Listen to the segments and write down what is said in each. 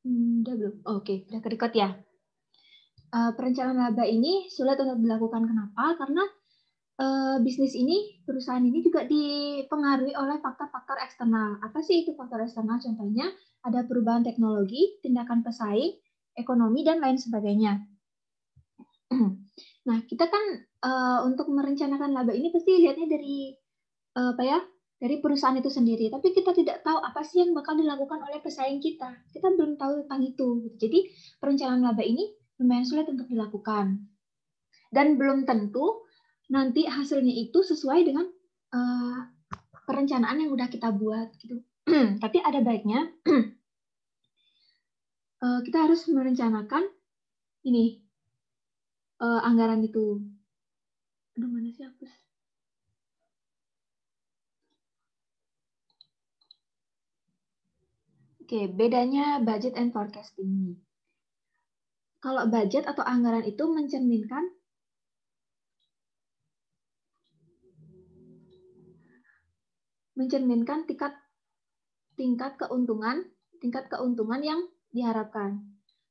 Udah belum? Oke, udah ke-record ya. Perencanaan laba ini sulit untuk dilakukan. Kenapa? Karena bisnis ini, perusahaan ini juga dipengaruhi oleh faktor-faktor eksternal. Apa sih itu faktor eksternal? Contohnya ada perubahan teknologi, tindakan pesaing, ekonomi, dan lain sebagainya. Nah, kita kan untuk merencanakan laba ini pasti lihatnya dari dari perusahaan itu sendiri. Tapi kita tidak tahu apa sih yang bakal dilakukan oleh pesaing kita. Kita belum tahu tentang itu. Jadi perencanaan laba ini lumayan sulit untuk dilakukan. Dan belum tentu nanti hasilnya itu sesuai dengan perencanaan yang udah kita buat gitu. Tapi ada baiknya kita harus merencanakan ini anggaran itu. Aduh, mana sih hapus? Oke, bedanya budget and forecasting. Kalau budget atau anggaran itu mencerminkan tingkat keuntungan yang diharapkan.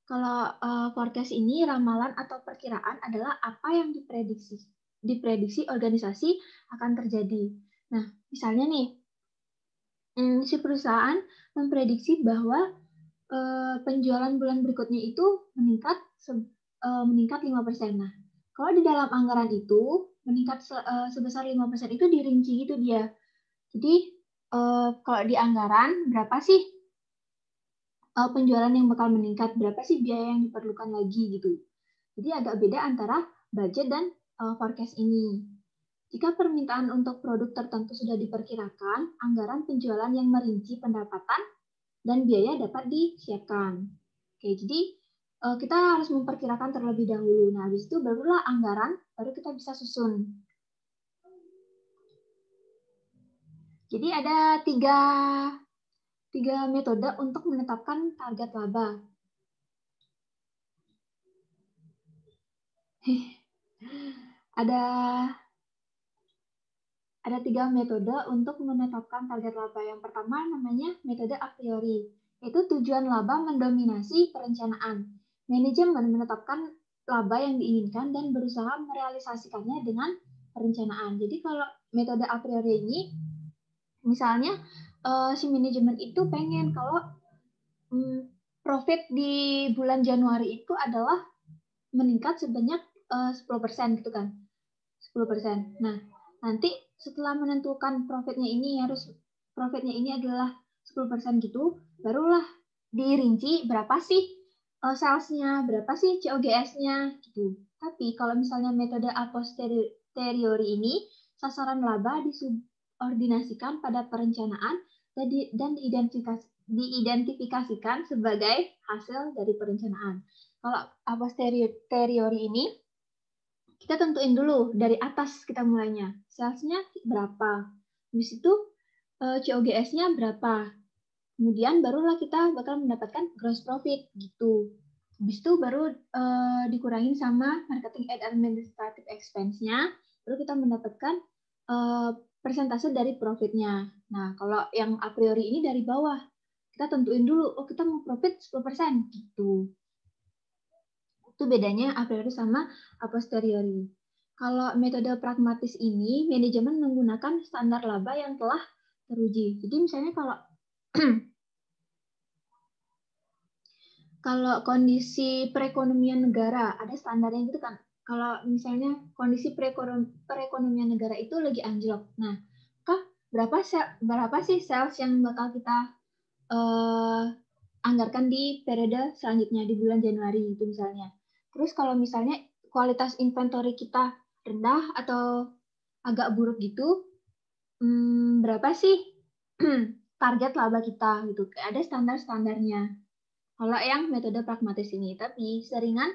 Kalau forecast ini ramalan atau perkiraan adalah apa yang diprediksi organisasi akan terjadi. Nah, misalnya nih, si perusahaan memprediksi bahwa penjualan bulan berikutnya itu meningkat 5%. Nah, kalau di dalam anggaran itu meningkat sebesar 5% itu dirinci gitu dia. Jadi kalau di anggaran berapa sih penjualan yang bakal meningkat, berapa sih biaya yang diperlukan lagi gitu. Jadi agak beda antara budget dan forecast ini. Jika permintaan untuk produk tertentu sudah diperkirakan, anggaran penjualan yang merinci pendapatan dan biaya dapat disiapkan. Oke, jadi kita harus memperkirakan terlebih dahulu. Nah, habis itu barulah anggaran, baru kita bisa susun. Jadi ada tiga metode untuk menetapkan target laba. Ada 3 metode untuk menetapkan target laba. Yang pertama namanya metode a priori, yaitu tujuan laba mendominasi perencanaan. Manajemen menetapkan laba yang diinginkan dan berusaha merealisasikannya dengan perencanaan. Jadi kalau metode a priori ini, misalnya si manajemen itu pengen kalau profit di bulan Januari itu adalah meningkat sebanyak 10% gitu kan. 10%. Nah, nanti setelah menentukan profitnya ini adalah 10% gitu, barulah dirinci berapa sih sales-nya, berapa sih COGS-nya gitu. Tapi kalau misalnya metode a posteriori ini, sasaran laba disubordinasikan pada perencanaan dan diidentifikasikan sebagai hasil dari perencanaan. Kalau a posteriori ini kita tentuin dulu dari atas, kita mulainya. Salesnya berapa. Habis itu COGS-nya berapa. Kemudian barulah kita bakal mendapatkan gross profit gitu. Habis itu baru dikurangin sama marketing and administrative expense-nya, baru kita mendapatkan persentase dari profitnya. Nah, kalau yang a priori ini dari bawah, kita tentuin dulu, oh kita mau profit 10% gitu. Itu bedanya a priori sama a posteriori. Kalau metode pragmatis ini, manajemen menggunakan standar laba yang telah teruji. Jadi misalnya kalau kondisi perekonomian negara, ada standarnya gitu kan. Kalau misalnya kondisi perekonomian negara itu lagi anjlok. Nah, berapa sih sales yang bakal kita anggarkan di periode selanjutnya di bulan Januari itu misalnya. Terus kalau misalnya kualitas inventory kita rendah atau agak buruk gitu, berapa sih target laba kita gitu. Ada standar-standarnya. Kalau yang metode pragmatis ini, tapi seringan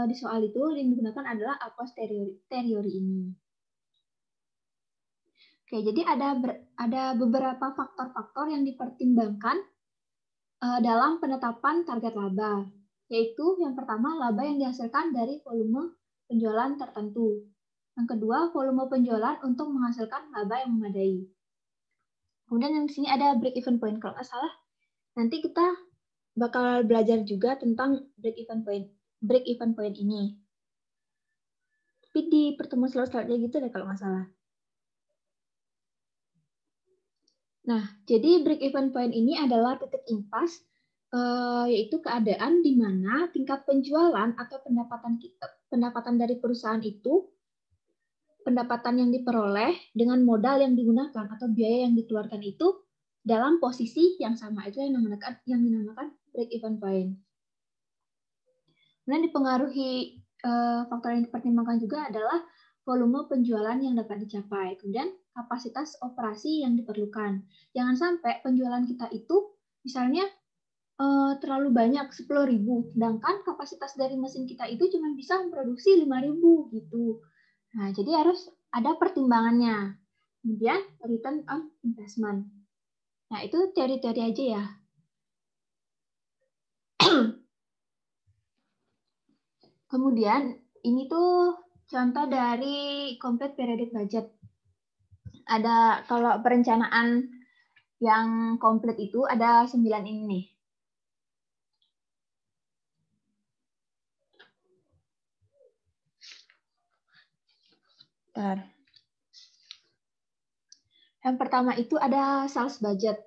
di soal itu yang digunakan adalah a posteriori ini. Oke, jadi ada beberapa faktor-faktor yang dipertimbangkan dalam penetapan target laba, yaitu yang pertama laba yang dihasilkan dari volume penjualan tertentu. Yang kedua, volume penjualan untuk menghasilkan laba yang memadai. Kemudian yang di sini ada break even point. Kalau nggak salah, nanti kita bakal belajar juga tentang break even point ini. Tapi di pertemuan selanjutnya gitu deh kalau nggak salah. Nah, jadi break even point ini adalah titik impas, yaitu keadaan di mana tingkat penjualan atau pendapatan dari perusahaan itu, pendapatan yang diperoleh dengan modal yang digunakan atau biaya yang dikeluarkan itu dalam posisi yang sama. Itu yang dinamakan break even point. Kemudian dipengaruhi faktor yang dipertimbangkan juga adalah volume penjualan yang dapat dicapai, kemudian kapasitas operasi yang diperlukan. Jangan sampai penjualan kita itu misalnya terlalu banyak 10.000, sedangkan kapasitas dari mesin kita itu cuma bisa memproduksi 5.000 gitu. Nah, jadi harus ada pertimbangannya. Kemudian return on investment. Nah, itu teori-teori aja ya. Kemudian ini tuh contoh dari complete periodic budget. Ada kalau perencanaan yang komplit itu ada 9 ini nih. Bentar. Yang pertama itu ada sales budget,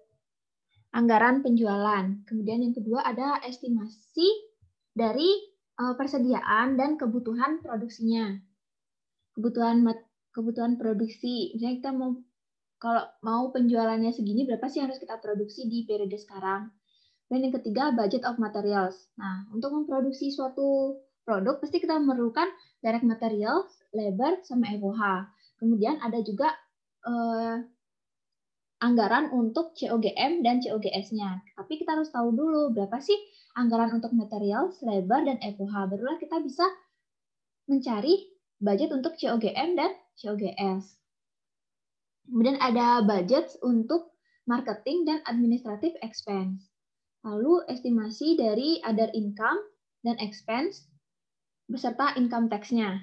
anggaran penjualan. Kemudian yang kedua ada estimasi dari persediaan dan kebutuhan produksinya. Kebutuhan produksi. Misalnya kita kalau mau penjualannya segini, berapa sih yang harus kita produksi di periode sekarang? Dan yang ketiga, budget of materials. Nah, untuk memproduksi suatu produk, pasti kita memerlukan direct materials, labor, sama FOH. Kemudian ada juga anggaran untuk COGM dan COGS-nya. Tapi kita harus tahu dulu berapa sih anggaran untuk materials, labor, dan FOH. Barulah kita bisa mencari budget untuk COGM dan COGS. Kemudian ada budget untuk marketing dan administrative expense. Lalu estimasi dari other income dan expense beserta income tax-nya.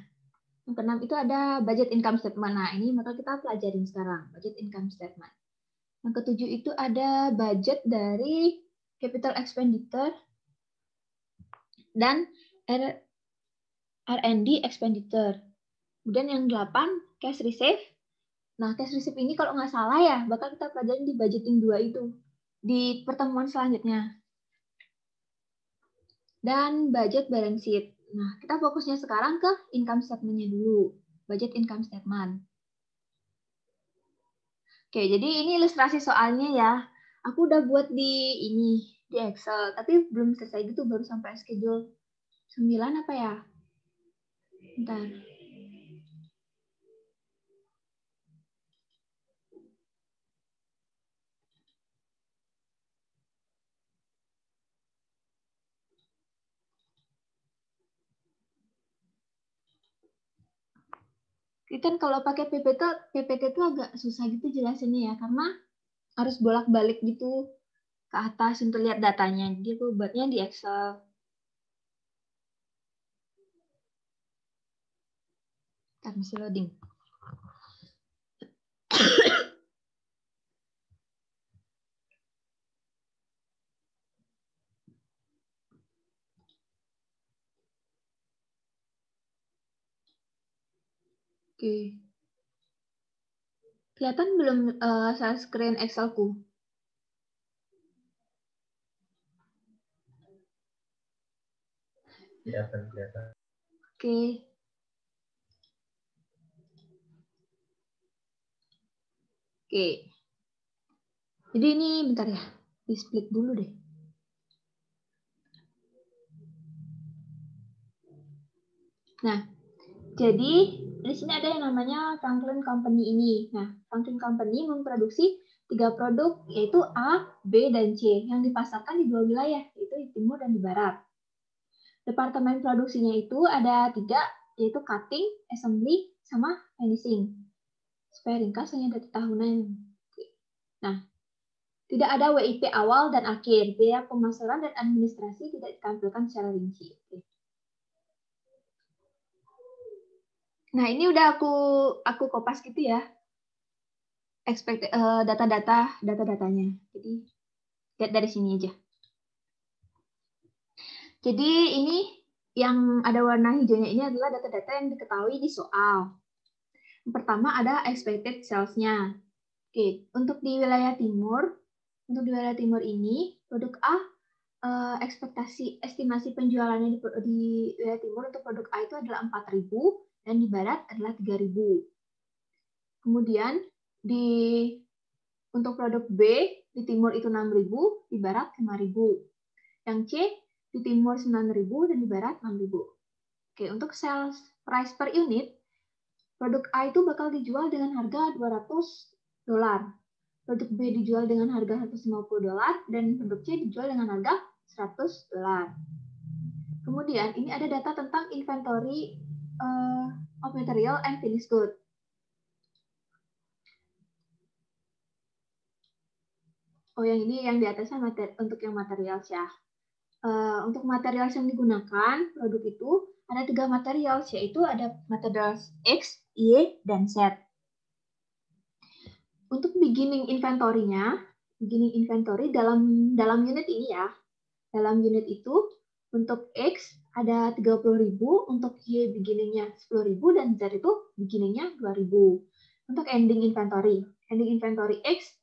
Yang keenam itu ada budget income statement. Nah, ini maka kita pelajarin sekarang, budget income statement. Yang ketujuh itu ada budget dari capital expenditure dan R&D expenditure. Kemudian yang 8, cash reserve. Nah, cash reserve ini kalau nggak salah ya, bakal kita pelajarin di budgeting 2 itu, di pertemuan selanjutnya. Dan budget balance sheet. Nah, kita fokusnya sekarang ke income statement-nya dulu. Budget income statement. Oke, jadi ini ilustrasi soalnya ya. Aku udah buat di Excel, tapi belum selesai gitu, baru sampai schedule 9 apa ya? Bentar. Kan kalau pakai PPT itu agak susah gitu jelasinnya ya, karena harus bolak-balik gitu ke atas untuk lihat datanya. Jadi aku buatnya di Excel. Ntar masih loading. Oke. Kelihatan belum share screen Excel-ku? Kelihatan. Oke. Oke. Jadi ini bentar ya. Di split dulu deh. Nah, jadi di sini ada yang namanya Franklin Company ini. Nah, Franklin Company memproduksi 3 produk, yaitu A, B, dan C, yang dipasarkan di 2 wilayah, yaitu di timur dan di barat. Departemen produksinya itu ada 3, yaitu cutting, assembly, sama finishing. Supaya ringkas, hanya data tahunan. Nah, tidak ada WIP awal dan akhir. Biaya pemasaran dan administrasi tidak ditampilkan secara rinci. Nah, ini udah aku kopas gitu ya. Data-datanya. Jadi lihat dari sini aja. Jadi ini yang ada warna hijaunya ini adalah data-data yang diketahui di soal. Yang pertama ada expected sales-nya. Oke, untuk di wilayah timur ini produk A estimasi penjualannya di wilayah timur untuk produk A itu adalah 4.000 dan di barat adalah 3.000. Kemudian untuk produk B di timur itu 6.000, di barat 5.000. Yang C di timur 9.000 dan di barat 6.000. Oke, untuk sales price per unit, produk A itu bakal dijual dengan harga $200. Produk B dijual dengan harga $150 dan produk C dijual dengan harga $100. Kemudian ini ada data tentang inventory of material and finished good. Oh, yang ini yang di atasnya untuk yang material ya. Untuk material yang digunakan produk itu ada 3 material, yaitu ada material X, Y, dan Z. Untuk beginning inventory dalam unit ini ya. Dalam unit itu untuk X ada 30.000, untuk Y beginningnya 10.000 dan Z itu beginningnya 2.000. Untuk ending inventory X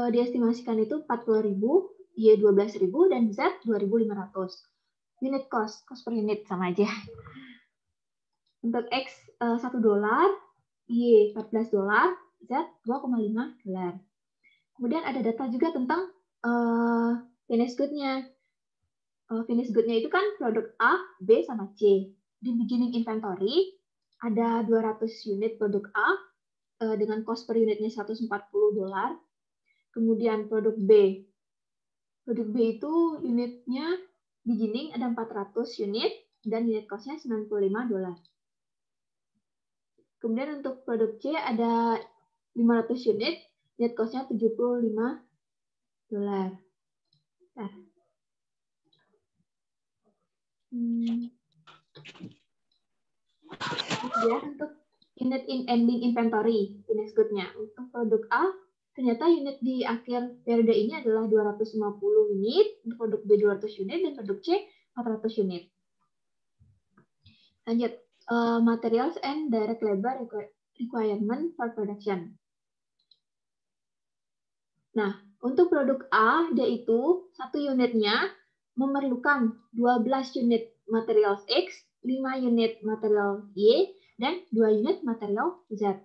diestimasikan itu 40.000, Y 12.000 dan Z 2.500. Unit cost per unit sama aja. Untuk X $1, Y $14, Z $2,5. Kemudian ada data juga tentang finished good-nya. Finished good-nya itu kan produk A, B, sama C. Di beginning inventory ada 200 unit produk A dengan cost per unitnya $140. Kemudian produk B. Produk B itu unitnya beginning ada 400 unit dan unit cost-nya $95. Kemudian untuk produk C ada 500 unit, unit cost-nya $75. Nah. Kemudian untuk unit ending inventory, finished good-nya. Untuk produk A, ternyata unit di akhir periode ini adalah 250 unit, untuk produk B 200 unit, dan produk C 400 unit. Lanjut, materials and direct labor requirement for production. Nah, untuk produk A, dia itu satu unitnya memerlukan 12 unit material X, 5 unit material Y, dan 2 unit material Z.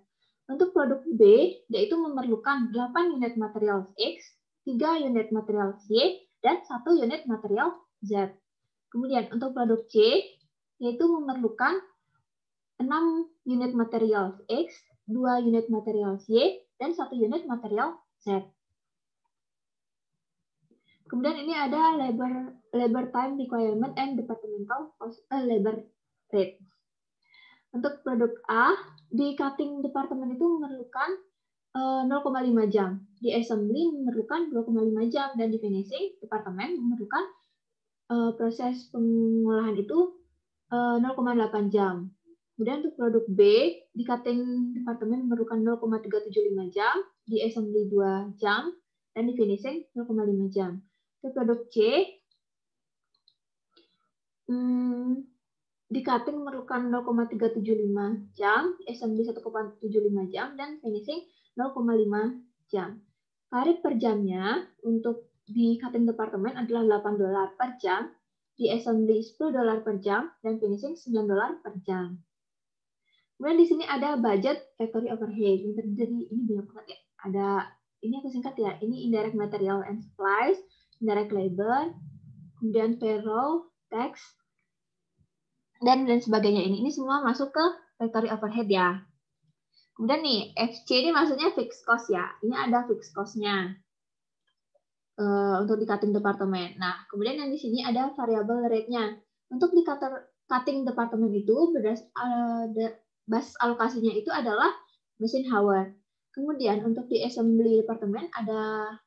Untuk produk B, dia itu memerlukan 8 unit material X, 3 unit material Y, dan 1 unit material Z. Kemudian untuk produk C, yaitu memerlukan 6 unit material X, 2 unit material Y, dan 1 unit material Z. Kemudian ini ada labor time requirement and departmental labor rate. Untuk produk A, di cutting department itu memerlukan 0,5 jam. Di assembly memerlukan 2,5 jam. Dan di finishing department memerlukan proses pengolahan itu 0,8 jam. Kemudian untuk produk B, di cutting department memerlukan 0,375 jam. Di assembly 2 jam. Dan di finishing 0,5 jam. Untuk produk C, di cutting memerlukan 0,375 jam, assembly 1,75 jam, dan finishing 0,5 jam. Tarif per jamnya untuk di cutting department adalah $8 per jam, di assembly $10 per jam, dan finishing $9 per jam. Kemudian di sini ada budget factory overhead. Yang terdiri ini banyak banget ya. Ada, ini aku singkat ya, ini indirect material and supplies, indirect labor, kemudian payroll, tax, dan sebagainya. Ini semua masuk ke factory overhead ya. Kemudian nih, FC ini maksudnya fixed cost ya. Ini ada fixed cost-nya untuk di cutting department. Nah, kemudian yang di sini ada variable rate-nya. Untuk di cutting department itu basis alokasinya itu adalah mesin hour. Kemudian untuk di assembly department ada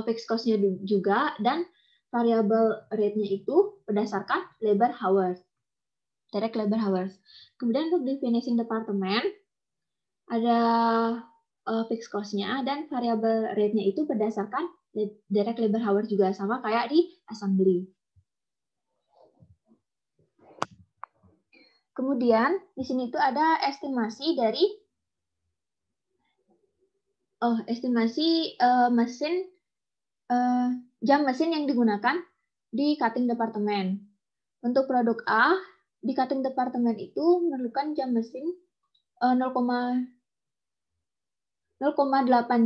fixed cost-nya juga, dan variable rate-nya itu berdasarkan labor hours. Direct labor hours. Kemudian untuk di finishing department ada fixed cost-nya dan variable rate-nya itu berdasarkan direct labor hours juga, sama kayak di assembly. Kemudian di sini itu ada estimasi dari jam mesin yang digunakan di cutting department. Untuk produk A, di cutting department itu memerlukan jam mesin 0,8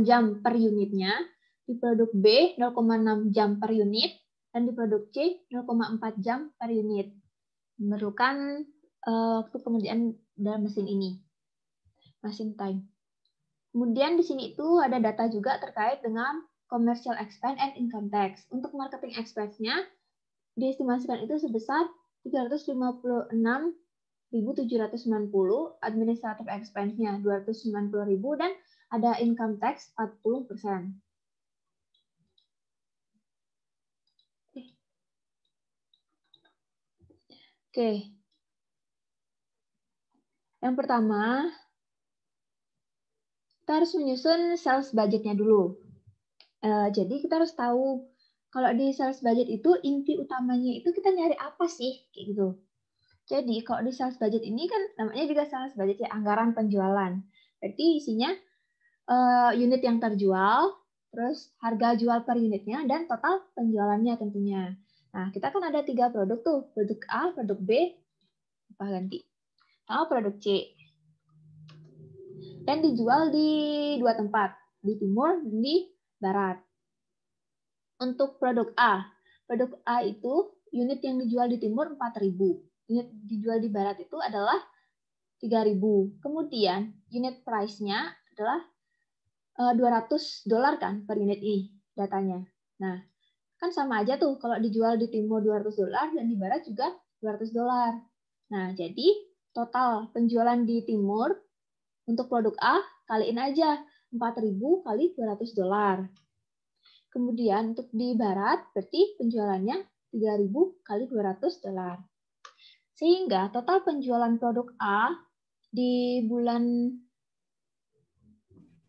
jam per unitnya, di produk B 0,6 jam per unit, dan di produk C 0,4 jam per unit. Memerlukan waktu pengerjaan dalam mesin ini, mesin time. Kemudian di sini itu ada data juga terkait dengan commercial expense and income tax. Untuk marketing expense-nya diestimasikan itu sebesar 356.790, administrative expense-nya 290.000, dan ada income tax 40%. Oke. Yang pertama, kita harus menyusun sales budget-nya dulu. Jadi kita harus tahu kalau di sales budget itu inti utamanya itu kita nyari apa sih, kayak gitu. Jadi kalau di sales budget ini kan namanya juga sales budget ya, anggaran penjualan. Berarti isinya unit yang terjual, terus harga jual per unitnya, dan total penjualannya tentunya. Nah, kita kan ada 3 produk tuh, produk A, produk B, produk C. Dan dijual di 2 tempat, di timur dan di barat. Untuk produk A itu unit yang dijual di timur 4.000. Unit dijual di barat itu adalah 3.000. Kemudian unit price-nya adalah $200 kan per unit ini datanya. Nah, kan sama aja tuh kalau dijual di timur $200 dan di barat juga $200. Nah, jadi total penjualan di timur untuk produk A kaliin aja 4.000 kali $200. Kemudian untuk di barat berarti penjualannya 3.000 kali $200. Sehingga total penjualan produk A di bulan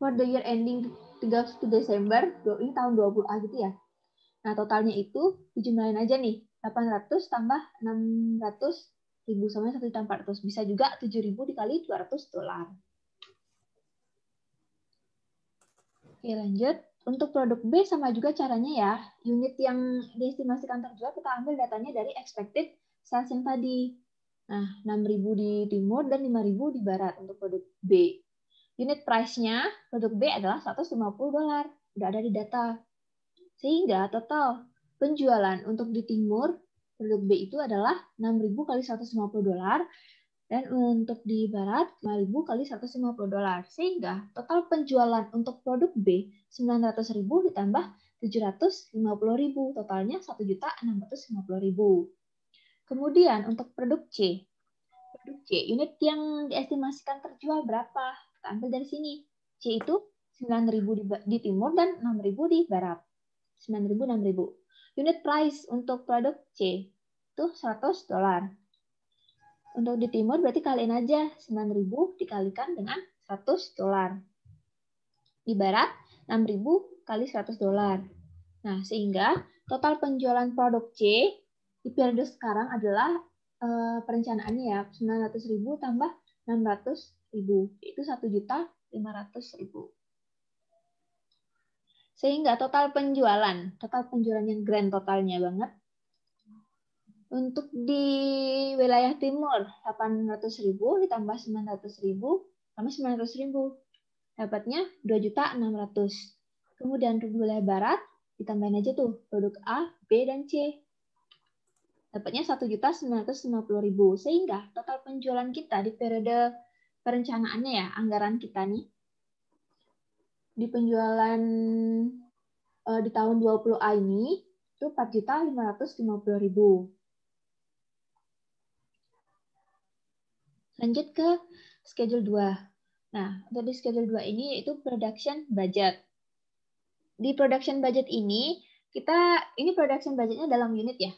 for the year ending 31 Desember, ini tahun 20A gitu ya. Nah, totalnya itu dijumlahin aja nih, 800 tambah 600.000 sama 1.400. Bisa juga 7.000 dikali $200. Oke, lanjut. Untuk produk B sama juga caranya ya. Unit yang diestimasikan terjual kita ambil datanya dari expected sales yang tadi. Nah, 6.000 di timur dan 5.000 di barat untuk produk B. Unit price-nya produk B adalah $150. Udah ada di data. Sehingga total penjualan untuk di timur produk B itu adalah 6.000 kali $150, dan untuk di barat 5.000 kali $150. Sehingga total penjualan untuk produk B 900.000 ditambah 750.000, totalnya 1.650.000. Kemudian untuk produk C, unit yang diestimasikan terjual berapa? Kita ambil dari sini. C itu 9.000 di timur dan 6.000 di barat. 9.000, 6.000. Unit price untuk produk C itu $100. Untuk di timur berarti kaliin aja 9.000 dikalikan dengan $100. Di barat 6.000 kali $100. Nah, sehingga total penjualan produk C di periode sekarang adalah perencanaannya ya 900.000 tambah 600.000, itu 1.500.000. Sehingga total penjualan yang grand totalnya banget, untuk di wilayah timur 800.000 ditambah 900.000 tambah 900.000, dapatnya 2.600.000. Kemudian untuk wilayah barat ditambahin aja tuh produk A, B, dan C, dapatnya 1.950.000. Sehingga total penjualan kita di periode perencanaannya ya, anggaran kita nih, di penjualan di tahun 20A ini itu 4.550.000. Lanjut ke schedule 2. Nah, untuk di schedule 2 ini yaitu production budget. Di production budget ini production budgetnya dalam unit ya.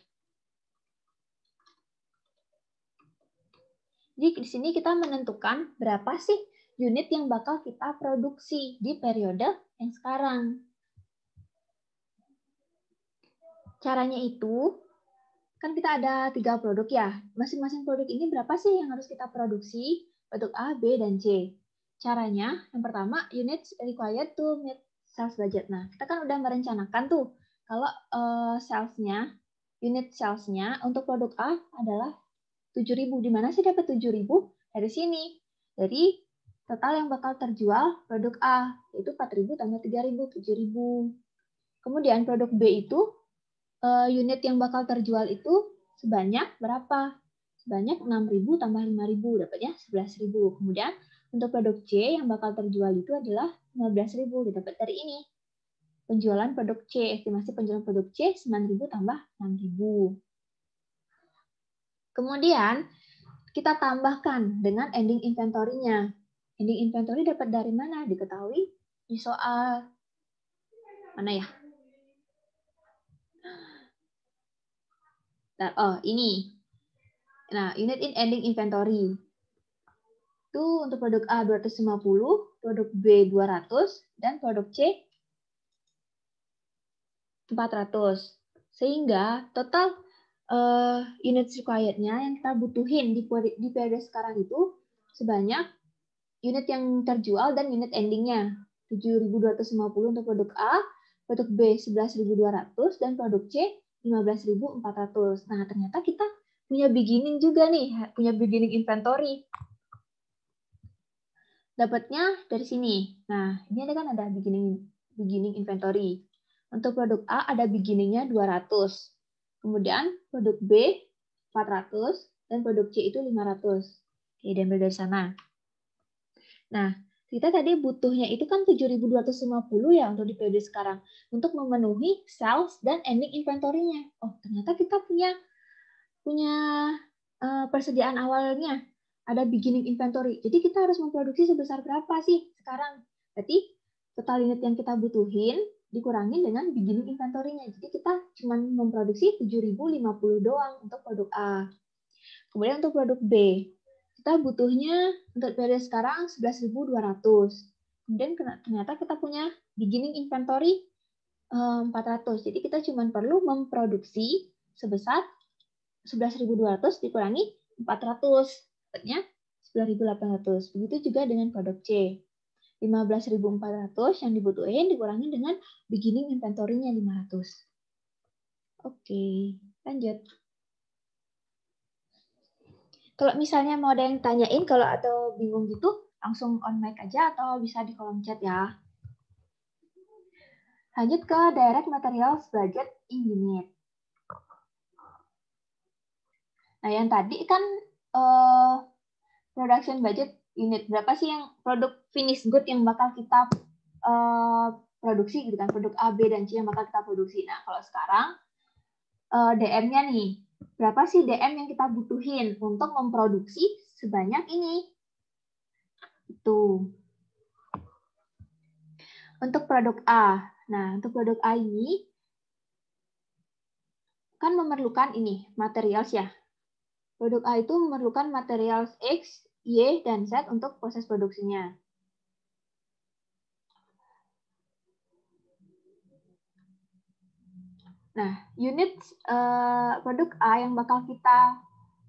Jadi di sini kita menentukan berapa sih unit yang bakal kita produksi di periode yang sekarang. Caranya itu kan kita ada 3 produk ya. Masing-masing produk ini berapa sih yang harus kita produksi? Produk A, B, dan C. Caranya, yang pertama, units required to meet sales budget. Nah, kita kan udah merencanakan tuh, kalau unit salesnya untuk produk A adalah 7.000. Di mana sih dapat 7.000? Dari sini. Jadi, total yang bakal terjual produk A, yaitu 4.000 tambah 3.000, 7.000. Kemudian produk B itu, unit yang bakal terjual itu sebanyak berapa? Sebanyak 6.000 tambah 5.000, dapatnya 11.000. Kemudian untuk produk C yang bakal terjual itu adalah 15.000, didapat dari ini. Penjualan produk C, estimasi penjualan produk C 9.000 tambah 6.000. Kemudian kita tambahkan dengan ending inventory-nya. Ending inventory dapat dari mana? Diketahui di soal mana ya? Oh, ini. Nah, unit in ending inventory. Itu untuk produk A 250, produk B 200, dan produk C 400. Sehingga total unit required-nya yang kita butuhin di periode sekarang itu sebanyak unit yang terjual dan unit ending-nya. 7.250 untuk produk A, produk B 11.200, dan produk C 15.400. Nah, ternyata kita punya beginning juga nih, punya beginning inventory. Dapatnya dari sini. Nah, ini kan ada beginning inventory. Untuk produk A ada beginning-nya 200. Kemudian produk B 400 dan produk C itu 500. Oke, diambil dari sana. Nah, kita tadi butuhnya itu kan 7.250 ya untuk di periode sekarang untuk memenuhi sales dan ending inventory-nya. Oh, ternyata kita punya persediaan awalnya. Ada beginning inventory. Jadi kita harus memproduksi sebesar berapa sih sekarang? Berarti total unit yang kita butuhin dikurangin dengan beginning inventory-nya. Jadi kita cuma memproduksi 7.050 doang untuk produk A. Kemudian untuk produk B, kita butuhnya untuk periode sekarang 11.200. Kemudian ternyata kita punya beginning inventory 400. Jadi kita cuma perlu memproduksi sebesar 11.200 dikurangi 400. Dapatnya 9.800. Begitu juga dengan produk C. 15.400 yang dibutuhin dikurangi dengan beginning inventory-nya 500. Oke, lanjut. Kalau misalnya mau ada yang tanyain kalau atau bingung gitu, langsung on mic aja atau bisa di kolom chat ya. Lanjut ke direct materials budget in unit. Nah, yang tadi kan production budget unit. Berapa sih yang produk finished good yang bakal kita produksi gitu kan. Produk A, B, dan C yang bakal kita produksi. Nah, kalau sekarang DM-nya nih. Berapa sih DM yang kita butuhin untuk memproduksi sebanyak ini? Itu. Untuk produk A. Nah, untuk produk A ini kan memerlukan ini, materials ya. Produk A itu memerlukan materials X, Y, dan Z untuk proses produksinya. Nah, unit produk A yang bakal kita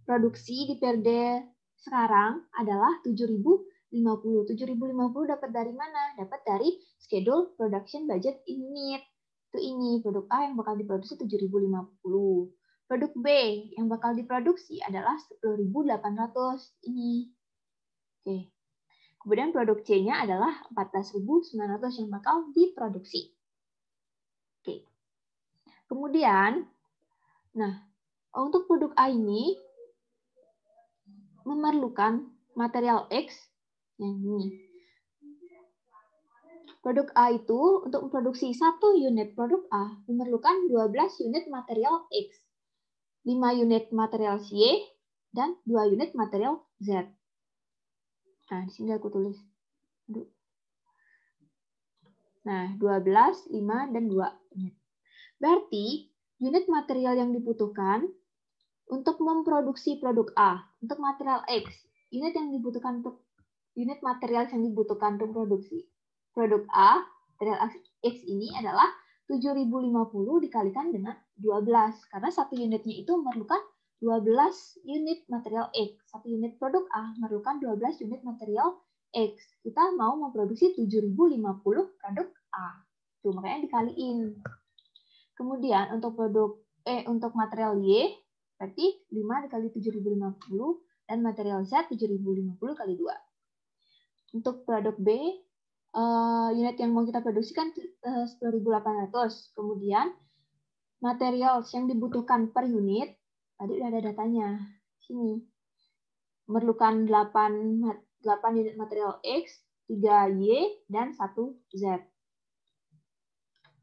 produksi di periode sekarang adalah 7.050. 7.050 dapat dari mana? Dapat dari schedule production budget unit. Itu ini, produk A yang bakal diproduksi 7.050. Produk B yang bakal diproduksi adalah 10.800 ini. Oke. Kemudian produk C-nya adalah 14.900 yang bakal diproduksi. Oke. Kemudian, nah, untuk produk A ini memerlukan material X yang ini. Produk A itu untuk memproduksi 1 unit produk A memerlukan 12 unit material X, 5 unit material Y, dan 2 unit material Z. Nah, di sini aku tulis. Nah, 12, 5, dan 2 unit. Berarti, unit material yang dibutuhkan untuk memproduksi produk A, untuk material X, unit material yang dibutuhkan untuk produksi produk A, material X ini adalah 7.050 dikalikan dengan 12. Karena satu unitnya itu memerlukan 12 unit material X. Satu unit produk A memerlukan 12 unit material X. Kita mau memproduksi 7.050 produk A. Tuh, makanya dikaliin. Kemudian untuk untuk material Y, berarti 5 dikali 7.050 dan material Z 7.050 kali 2. Untuk produk B, unit yang mau kita produksi kan 10.800. Kemudian material yang dibutuhkan per unit, tadi udah ada datanya. Sini. Memerlukan 8 unit material X, 3 Y, dan 1 Z.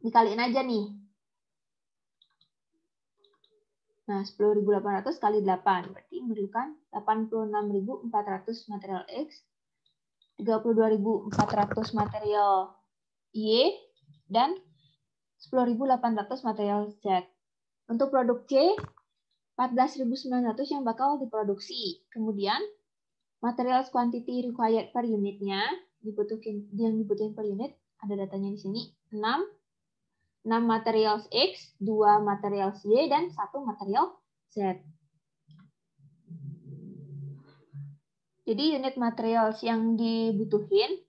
Dikaliin aja nih. Nah, 10.800 kali 8, berarti memerlukan 86.400 material X, 32.400 material Y, dan 10.800 material Z. Untuk produk C, 14.900 yang bakal diproduksi. Kemudian, material quantity required per unitnya, yang dibutuhin per unit, ada datanya di sini, 6 material X, 2 material Y, dan 1 material Z. Jadi unit material yang dibutuhin,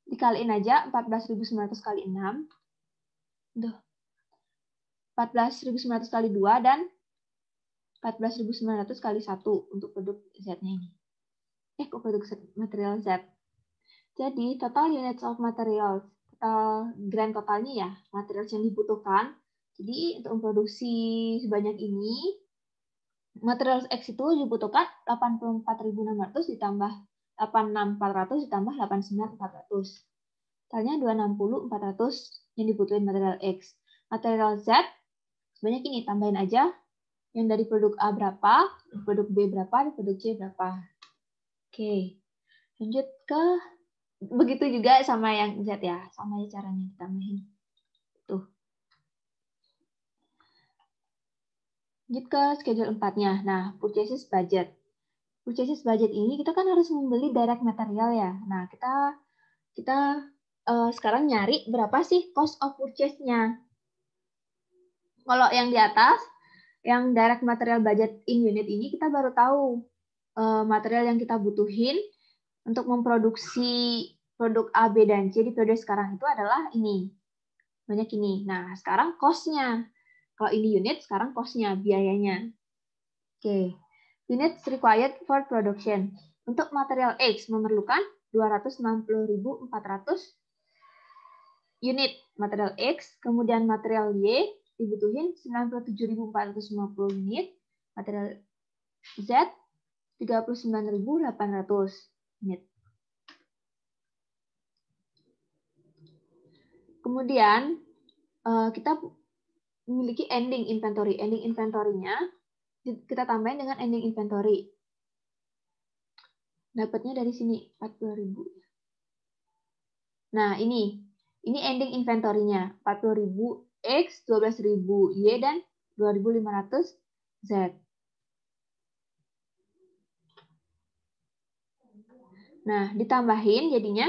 dikaliin aja 14.900 kali 6. 14.900 kali 2 dan 14.900 kali 1 untuk produk Z-nya ini. Kok produk material Z. Jadi total units of materials, grand totalnya ya, material yang dibutuhkan. Jadi untuk memproduksi sebanyak ini, material X itu dibutuhkan 84.600 ditambah 86.400 ditambah 89.400. Totalnya 260.400 yang dibutuhin material X. Material Z, sebanyak ini, tambahin aja. Yang dari produk A berapa, produk B berapa, dan produk C berapa. Oke, lanjut ke begitu juga sama yang Z ya, sama aja caranya ditambahin. Tuh. Lanjut ke schedule 4-nya. Nah, purchases budget. Purchases budget ini kita kan harus membeli direct material ya. Nah, kita sekarang nyari berapa sih cost of purchase-nya. Kalau yang di atas, yang direct material budget in unit ini kita baru tahu material yang kita butuhin untuk memproduksi produk A, B, dan C di periode sekarang itu adalah ini. Banyak ini. Nah, sekarang cost-nya. Kalau ini unit, sekarang cost-nya, biayanya. Oke. Units required for production. Untuk material X memerlukan 260.400 unit material X. Kemudian material Y dibutuhin 97.450 unit. Material Z 39.800 unit. Kemudian kita memiliki ending inventory. Ending inventory-nya kita tambahin dengan ending inventory. Dapatnya dari sini 40.000. Nah, ini ending inventory-nya 40.000 X, 12.000 Y, dan 2.500 Z. Nah, ditambahin jadinya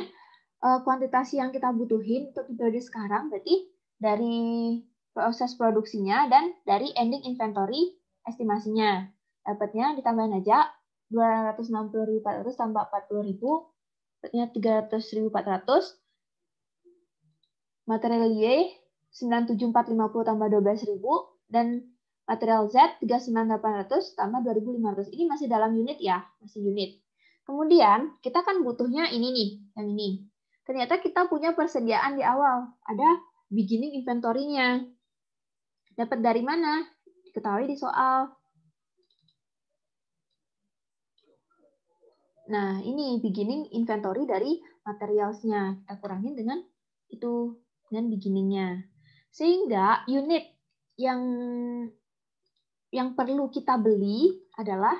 kuantitas yang kita butuhin untuk periode sekarang berarti dari proses produksinya dan dari ending inventory estimasinya. Dapatnya ditambahin aja 260.400 tambah 40.000, dapatnya 300.400. Material Y 97450 tambah 12.000 dan material Z 39800 tambah 2.500. Ini masih dalam unit ya, masih unit. Kemudian kita kan butuhnya ini nih, yang ini. Ternyata kita punya persediaan di awal, ada beginning inventory-nya. Dapat dari mana? Diketahui di soal. Nah, ini beginning inventory dari materials-nya. Kita kurangin dengan itu, dengan beginning-nya. Sehingga unit yang perlu kita beli adalah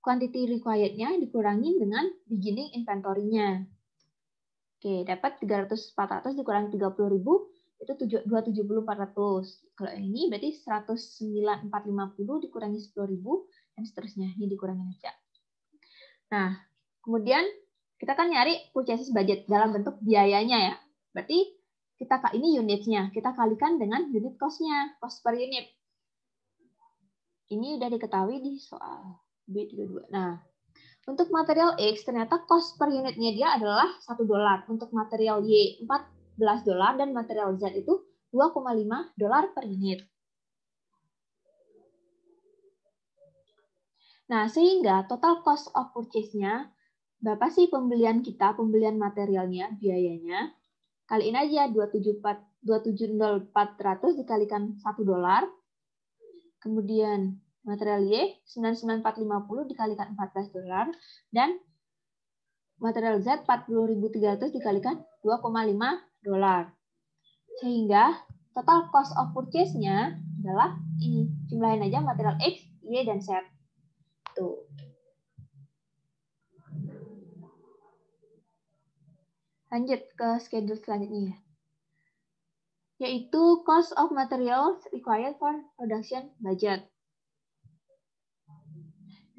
quantity required-nya dikurangin dengan beginning inventory-nya. Oke, dapat 300-400 dikurangi 30.000, itu 270.400. Kalau ini berarti 109.450 dikurangi 10.000, dan seterusnya. Ini dikurangin aja. Nah, kemudian kita kan nyari purchases budget dalam bentuk biayanya ya. Berarti ini unitnya, kita kalikan dengan unit cost-nya, cost per unit. Ini udah diketahui di soal B32. Nah, untuk material X ternyata cost per unitnya dia adalah $1. Untuk material Y $14 dan material Z itu $2,5 per unit. Nah, sehingga total cost of purchase-nya, berapa sih pembelian materialnya, biayanya? Kaliin aja 270.400 dikalikan $1. Kemudian material Y 99450 dikalikan $14 dan material Z 40.300 dikalikan $2,5. Sehingga total cost of purchase-nya adalah ini. Jumlahin aja material X, Y, dan Z. Tuh. Lanjut ke schedule selanjutnya, yaitu cost of materials required for production budget.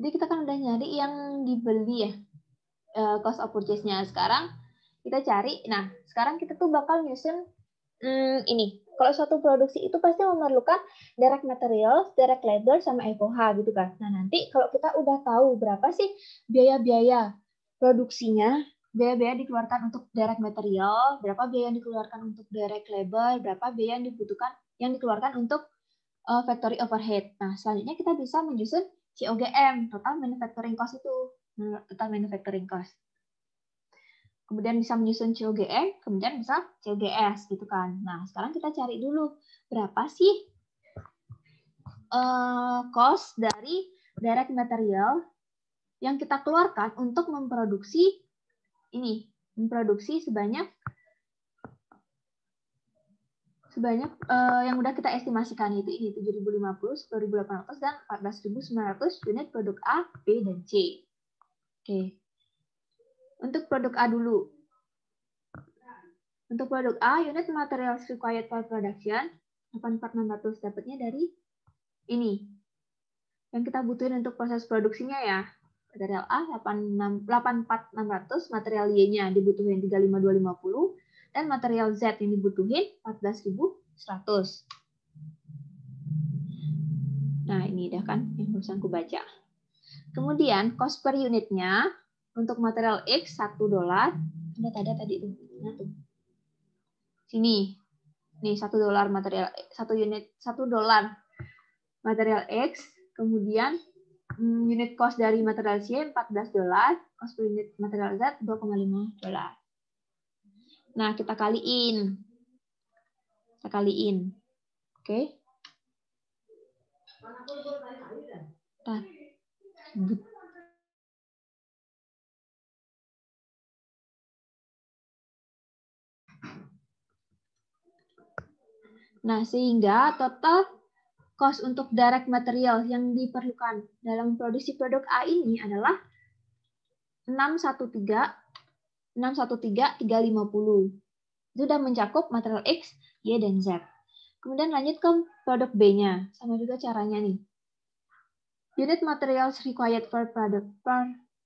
Jadi kita kan udah nyari yang dibeli ya, cost of purchase-nya. Sekarang kita cari, nah sekarang kita tuh bakal nyusun ini. Kalau suatu produksi itu pasti memerlukan direct materials, direct labor, sama FOH gitu kan. Nah nanti kalau kita udah tahu berapa sih biaya-biaya produksinya, biaya-biaya dikeluarkan untuk direct material, berapa biaya yang dikeluarkan untuk direct labor, berapa biaya yang dibutuhkan yang dikeluarkan untuk factory overhead. Nah selanjutnya kita bisa menyusun COGM, total manufacturing cost itu, total manufacturing cost. Kemudian bisa menyusun COGM, kemudian bisa COGS gitu kan. Nah, sekarang kita cari dulu berapa sih cost dari direct material yang kita keluarkan untuk memproduksi ini, memproduksi sebanyak yang udah kita estimasikan itu ini 7.050, 10.800 dan 14.900 unit produk A, B dan C. Oke. Untuk produk A dulu. Untuk produk A, unit materials required for production 84.600 dapatnya dari ini. Yang kita butuhin untuk proses produksinya ya. Material A 84.600, material Y-nya dibutuhin 35.250 dan material Z yang dibutuhin 14.100. Nah, ini dah kan yang barusan aku baca. Kemudian cost per unitnya untuk material X $1. Ada tadi tuh. Nah, tuh. Sini. Nih $1 material $1 material X, kemudian unit cost dari material Y $14, cost per unit material Z $2,5. Nah, kita kaliin. Oke. Nah, sehingga total cost untuk direct material yang diperlukan dalam produksi produk A ini adalah 613.350. Itu sudah mencakup material X, Y, dan Z. Kemudian lanjut ke produk B-nya. Sama juga caranya nih. Unit materials required for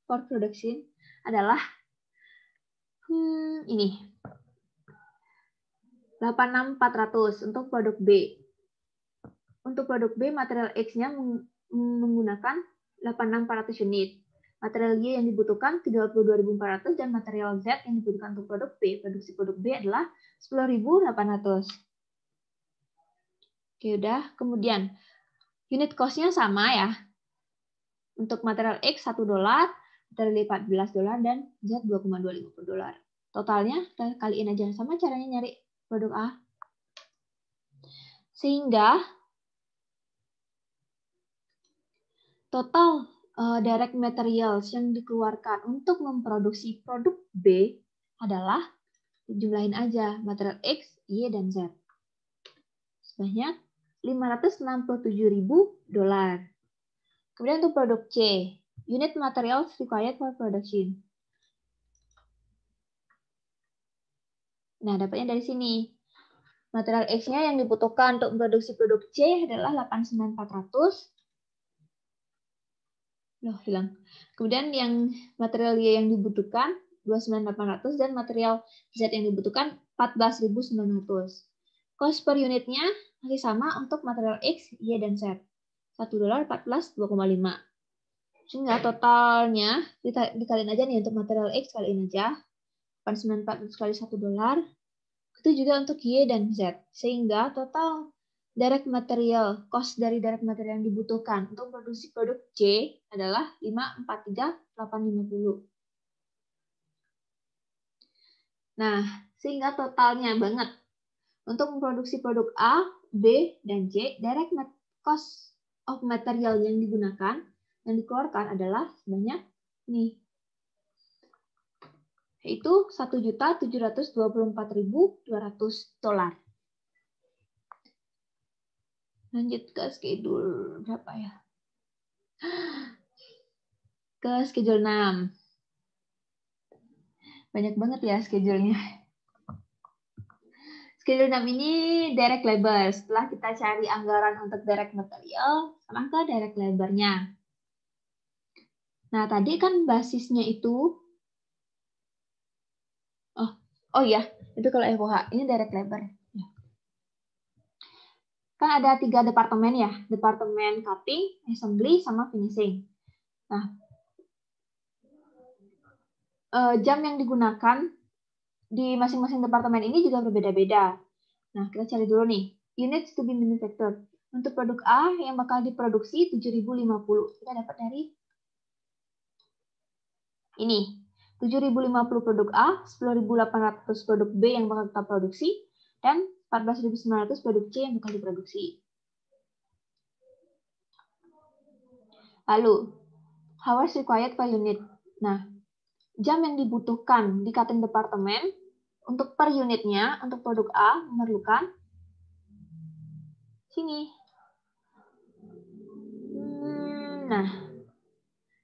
production adalah ini. 86.400 untuk produk B. Untuk produk B, material X-nya menggunakan 86.400 unit. Material Y yang dibutuhkan 32.400 dan material Z yang dibutuhkan untuk produk B. Produksi produk B adalah 10.800. Oke, udah. Kemudian unit cost-nya sama ya. Untuk material X $1, material Y $14 dan Z $2,250. Totalnya kita kaliin aja, sama caranya nyari produk A. Sehingga total direct materials yang dikeluarkan untuk memproduksi produk B adalah, jumlahin aja material X, Y, dan Z. Sebanyak $567.000. Kemudian untuk produk C, unit materials required for production. Nah, dapatnya dari sini. Material X-nya yang dibutuhkan untuk memproduksi produk C adalah 89.400. Loh, hilang. Kemudian yang material Y yang dibutuhkan 29.800 dan material Z yang dibutuhkan 14.900. Cost per unitnya masih sama untuk material X, Y, dan Z. $1 14 2,5. Sehingga totalnya dikaliin aja nih untuk material X, kaliin aja 894 kali $1. Itu juga untuk Y dan Z. Sehingga total direct material, cost dari direct material yang dibutuhkan untuk produksi produk C adalah 543.850. Nah, sehingga totalnya banget untuk memproduksi produk A, B, dan C, direct cost of material yang digunakan yang dikeluarkan adalah sebanyak nih, yaitu $1.724.200. Lanjut ke schedule berapa ya? Ke schedule 6. Banyak banget ya schedule-nya. Schedule 6 ini direct labor. Setelah kita cari anggaran untuk direct material, sekarang ke direct labor-nya. Nah, tadi kan basisnya itu, oh iya, itu kalau FOH, ini direct labor. Kan ada 3 departemen ya, departemen cutting, assembly, sama finishing. Nah, jam yang digunakan di masing-masing departemen ini juga berbeda-beda. Nah, kita cari dulu nih, units to be manufactured. Untuk produk A yang bakal diproduksi 7.050, kita dapat dari ini, 7.050 produk A, 10.800 produk B yang bakal kita produksi, dan 14.900 produk C yang bakal diproduksi. Lalu, hours required per unit. Nah, jam yang dibutuhkan di cutting departemen untuk per unitnya, untuk produk A memerlukan sini. Nah,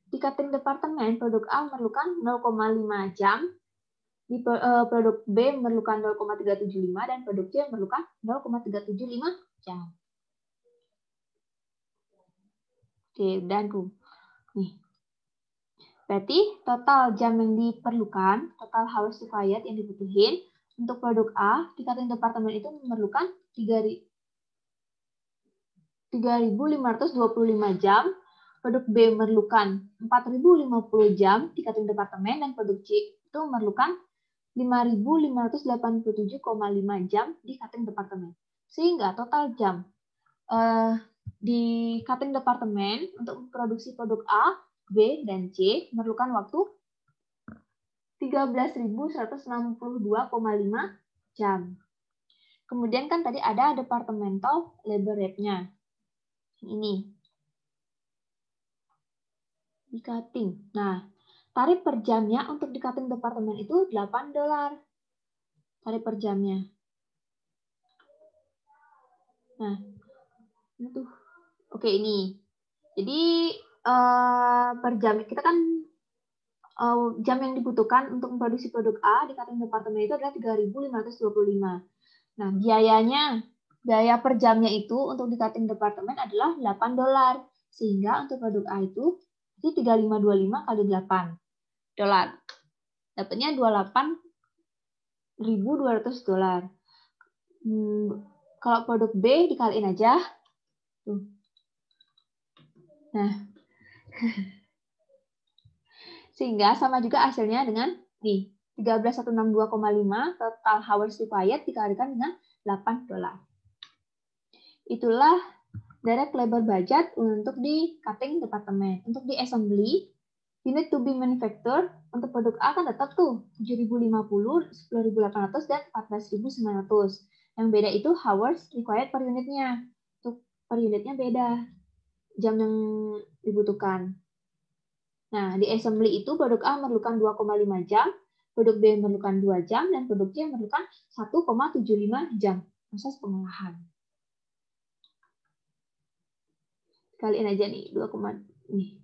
di cutting departemen produk A memerlukan 0,5 jam, di produk B memerlukan 0,375 dan produk C memerlukan 0,375 jam. Oke, dan tuh. Nih. Berarti total jam yang diperlukan, total hours required yang dibutuhin untuk produk A di cutting departemen itu memerlukan 3.525 jam, produk B memerlukan 4.050 jam di cutting departemen, dan produk C itu memerlukan 5.587,5 jam di cutting departemen. Sehingga total jam di cutting departemen untuk produksi produk A, B, dan C memerlukan waktu 13.162,5 jam. Kemudian kan tadi ada departemental labor rate-nya. Ini. Di cutting. Nah, tarif per jamnya untuk di cutting departemen itu $8. Tarif per jamnya. Nah, itu. Oke, ini. Jadi, per jam kita kan jam yang dibutuhkan untuk memproduksi produk A di cutting departemen itu adalah 3.525. Nah, biaya per jamnya itu untuk di cutting departemen adalah $8. Sehingga untuk produk A itu 3.525 kali $8. Dapatnya $28.200. Kalau produk B dikaliin aja. Tuh. Nah. Sehingga sama juga hasilnya dengan nih 13.162,5 total hours required dikalikan dengan $8. Itulah direct labor budget untuk di cutting departemen. Untuk di assembly, unit to be manufactured untuk produk A kan tetap tuh 7.050, 10.800, dan 14.900. Yang beda itu hours required per unitnya. Untuk per unitnya beda jam yang dibutuhkan. Nah, di assembly itu produk A memerlukan 2,5 jam, produk B memerlukan 2 jam, dan produk C memerlukan 1,75 jam proses pengolahan. Kaliin aja nih, 2, nih.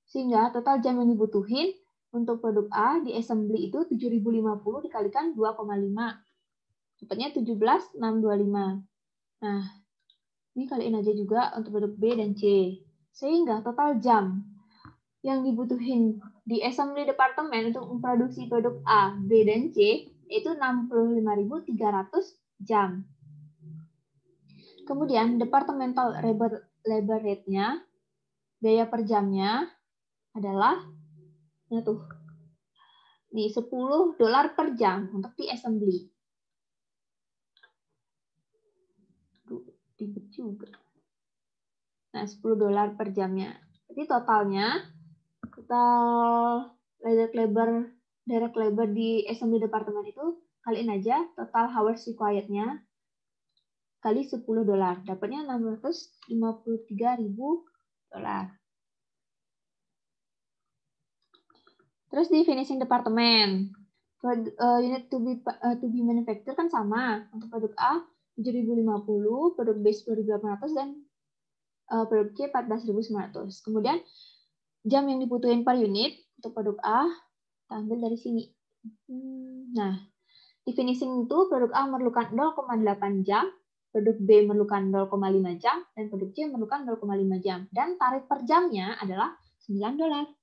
Sehingga total jam yang dibutuhin untuk produk A di assembly itu 7.050 dikalikan 2,5. Dapatnya 17.625. Nah, ini kaliin aja juga untuk produk B dan C. Sehingga total jam yang dibutuhin di assembly departemen untuk memproduksi produk A, B, dan C yaitu 65.300 jam. Kemudian departmental labor rate-nya, biaya per jamnya adalah nih $10 per jam untuk di assembly. Ribet juga. Nah, $10 per jamnya. Jadi total direct labor di assembly department itu kaliin aja total hours required-nya kali $10. Dapatnya $653.000. Terus di finishing department, unit to be manufactured kan sama. Untuk produk A 7.050, produk B 10.800, dan produk C 14.900. Kemudian jam yang dibutuhin per unit untuk produk A kita ambil dari sini. Nah, di finishing itu produk A memerlukan 0,8 jam, produk B memerlukan 0,5 jam, dan produk C memerlukan 0,5 jam. Dan tarif per jamnya adalah $9.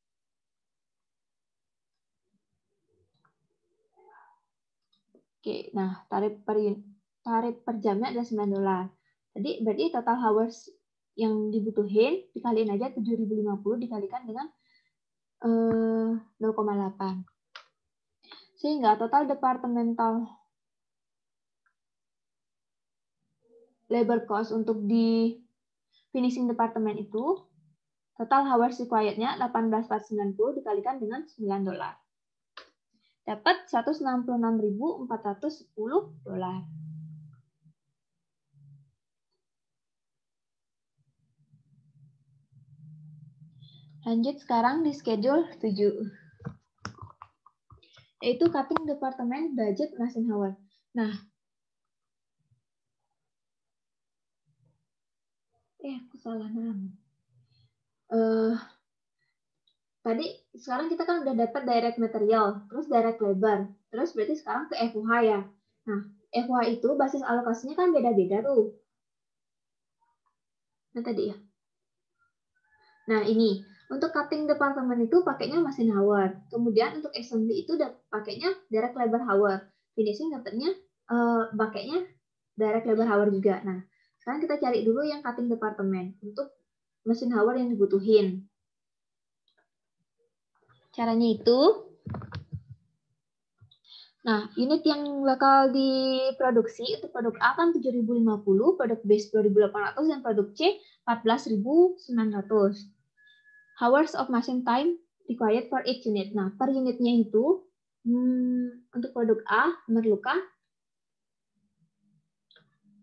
Oke, nah tarif per jamnya adalah $9. Jadi berarti total hours yang dibutuhin dikaliin aja 7.050 dikalikan dengan 0,8. Sehingga total departmental labor cost untuk di finishing department itu total hours required-nya 18.490 dikalikan dengan $9. Dapat $166.410. Lanjut sekarang di schedule 7. Yaitu cutting department budget machine hour. Nah, aku salah nama. Tadi sekarang kita kan udah dapat direct material, terus direct labor, terus berarti sekarang ke FOH ya. Nah, FOH itu basis alokasinya kan beda-beda tuh. Nah tadi ya. Nah ini untuk cutting department itu pakainya machine hour. Kemudian untuk assembly itu pakainya direct labor hour. Finishing dapatnya pakainya direct labor hour juga. Nah sekarang kita cari dulu yang cutting department untuk machine hour yang dibutuhin. Caranya itu, nah unit yang bakal diproduksi untuk produk A kan 7.050, produk B 10.800, dan produk C 14.900. Hours of machine time required for each unit. Nah, per unitnya itu untuk produk A memerlukan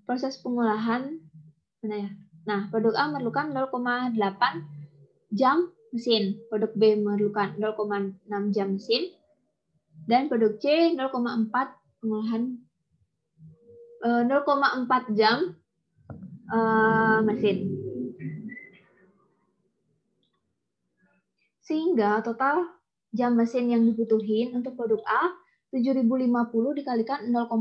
proses pengolahan mana ya? Nah, produk A memerlukan 0,8 jam mesin, produk B memerlukan 0,6 jam mesin, dan produk C 0,4 pengolahan 0,4 jam mesin. Sehingga total jam mesin yang dibutuhin untuk produk A 7.050 dikalikan 0,8,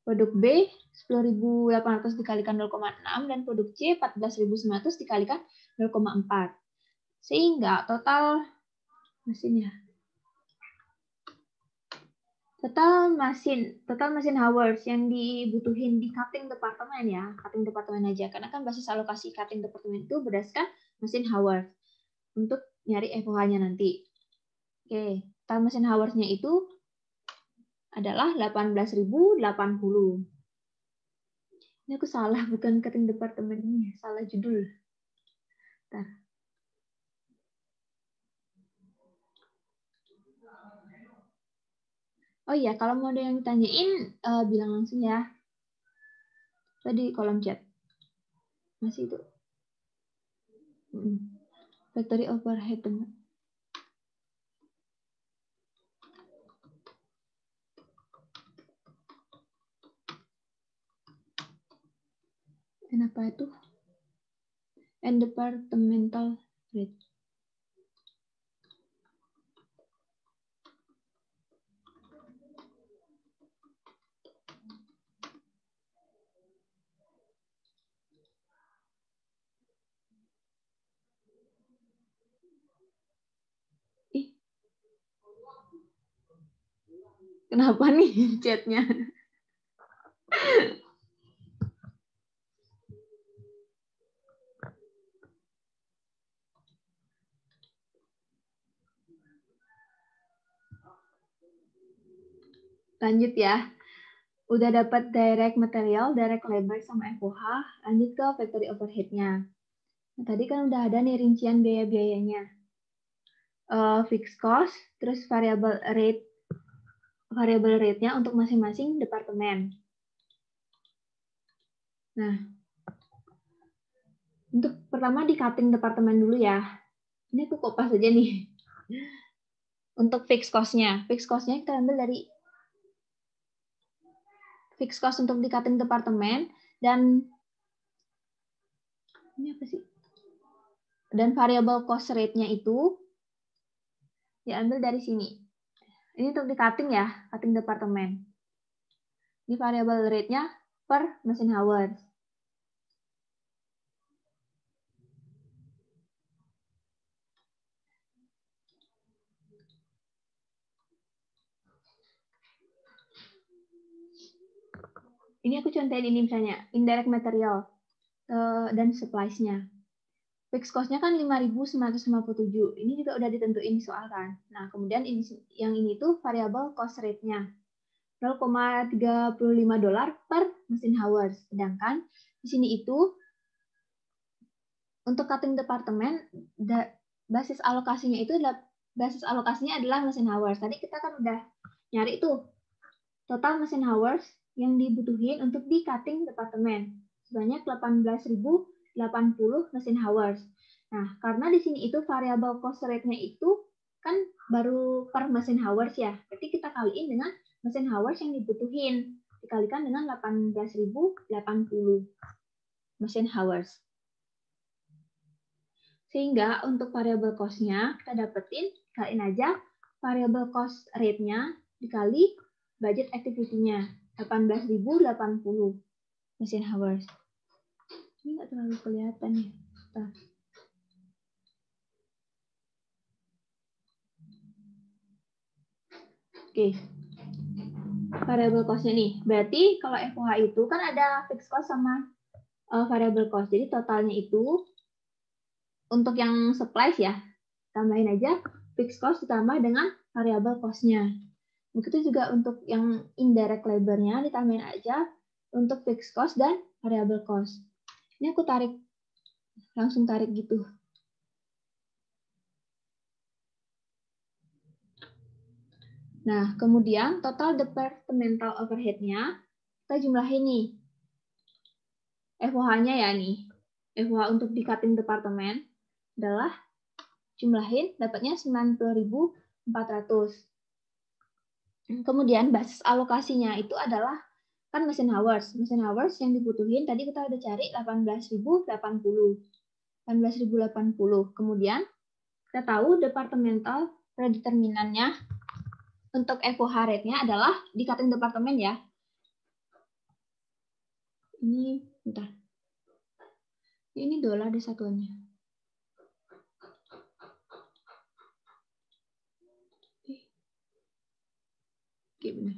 produk B 10.800 dikalikan 0,6, dan produk C 14.900 dikalikan 0,4. Sehingga total mesinnya, total mesin hours yang dibutuhin di cutting department ya, cutting department aja, karena kan basis alokasi cutting department itu berdasarkan mesin hours untuk nyari FOH-nya nanti. Oke, total mesin hours-nya itu adalah 18.080. Ini aku salah, bukan cutting department ini, salah judul. Bentar. Oh iya, kalau mau ada yang ditanyain, bilang langsung ya. Tadi kolom chat. Masih itu. Factory overhead. Kenapa itu? And departmental rate. Kenapa nih chatnya? Lanjut ya. Udah dapat direct material, direct labor, sama FOH. Lanjut ke factory overhead-nya. Nah, tadi kan udah ada nih rincian biaya-biayanya. Fixed cost, terus variable rate-nya untuk masing-masing departemen. Nah, untuk pertama di cutting departemen dulu ya. Ini aku kopas aja nih. Untuk fixed cost-nya. Fixed cost-nya kita ambil dari fixed cost untuk di cutting departemen dan ini apa sih? Dan variable cost rate-nya itu diambil dari sini. Ini untuk di cutting ya, cutting departemen. Ini variable rate-nya per mesin hours. Ini aku contohin ini misalnya, indirect material dan supplies-nya. Fixed cost-nya kan 5.957. Ini juga udah ditentuin di soal kan. Nah, kemudian yang ini tuh variable cost rate-nya. $0,35 per mesin hours. Sedangkan di sini itu untuk cutting departemen basis alokasinya adalah mesin hours. Tadi kita kan udah nyari tuh total mesin hours yang dibutuhin untuk di cutting departemen sebanyak 18.080 mesin hours. Nah, karena di sini itu variable cost rate-nya itu kan baru per mesin hours ya. Berarti kita kaliin dengan mesin hours yang dibutuhin. Dikalikan dengan 18.080 mesin hours. Sehingga untuk variable cost-nya kita dapetin, kaliin aja variable cost rate-nya dikali budget activity-nya. 18.080 mesin hours. Ini nggak terlalu kelihatan ya. Oke. Variable cost-nya nih. Berarti kalau FOH itu kan ada fixed cost sama variable cost. Jadi totalnya itu untuk yang supplies ya, tambahin aja fixed cost ditambah dengan variable cost-nya. Begitu juga untuk yang indirect labor-nya ditambahin aja untuk fixed cost dan variable cost. Ini aku langsung tarik gitu. Nah, kemudian total departmental overhead-nya kita jumlahin nih. FOH-nya ya nih. FOH untuk di cutting departemen adalah jumlahin dapatnya 90.400. Kemudian basis alokasinya itu adalah kan mesin hours. Mesin hours yang dibutuhin tadi kita udah cari 18.080. 18.080. Kemudian kita tahu departemental predeterminannya untuk FOH rate-nya adalah di cutting departemen ya. Ini bentar. Ini dolar di satuannya. Oke, benar.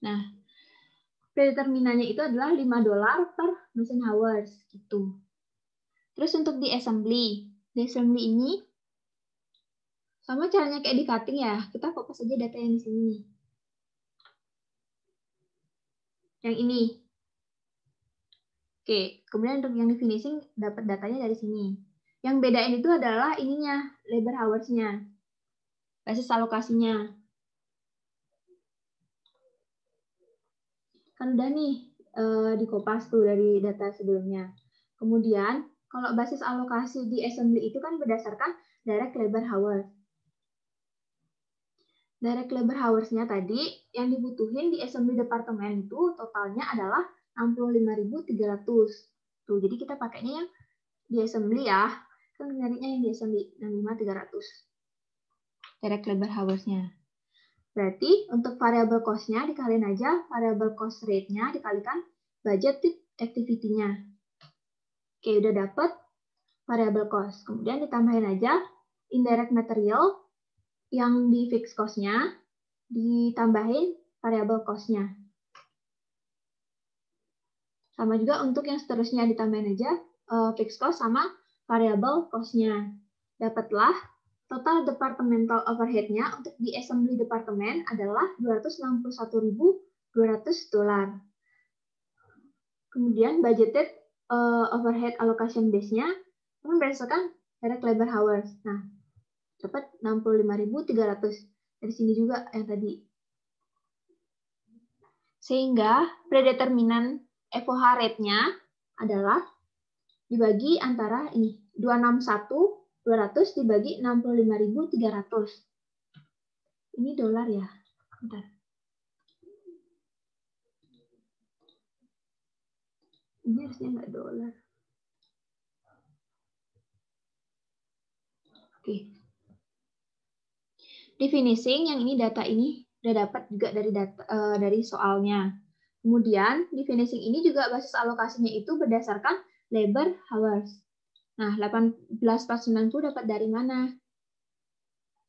Nah, predeterminannya itu adalah $5 per mesin hours gitu. Terus untuk di assembly ini sama caranya kayak di cutting ya. Kita fokus aja data yang di sini. Yang ini. Oke, kemudian untuk yang di finishing dapat datanya dari sini. Yang bedain itu adalah ininya, labor hours-nya. Basis alokasinya. Kan udah nih dikopas tuh dari data sebelumnya. Kemudian, kalau basis alokasi di assembly itu kan berdasarkan direct labor hours. Direct labor hours-nya tadi yang dibutuhin di assembly departemen itu totalnya adalah 65.300. Tuh, jadi kita pakainya yang di assembly ya. Kan nyarinya yang di assembly 65.300. Direct labor hours-nya. Berarti untuk variable cost-nya dikaliin aja variable cost rate-nya dikalikan budget activity-nya. Oke, udah dapet variable cost. Kemudian ditambahin aja indirect material yang di fixed cost-nya ditambahin variable cost-nya. Sama juga untuk yang seterusnya ditambahin aja fixed cost sama variable cost-nya. Dapatlah total departmental overhead-nya untuk di assembly department adalah $261.200. Kemudian budgeted overhead allocation base-nya berdasarkan direct labor hours. Nah, dapat 65.300. Dari sini juga yang tadi. Sehingga predeterminan FOH rate-nya adalah dibagi antara ini 261.200 dibagi 65.300. Ini dolar ya. Bentar. Ini harusnya nggak dolar. Oke. Di finishing yang ini data ini udah dapat juga dari soalnya. Kemudian di finishing ini juga basis alokasinya itu berdasarkan labor hours. Nah, 18.490 dapat dari mana?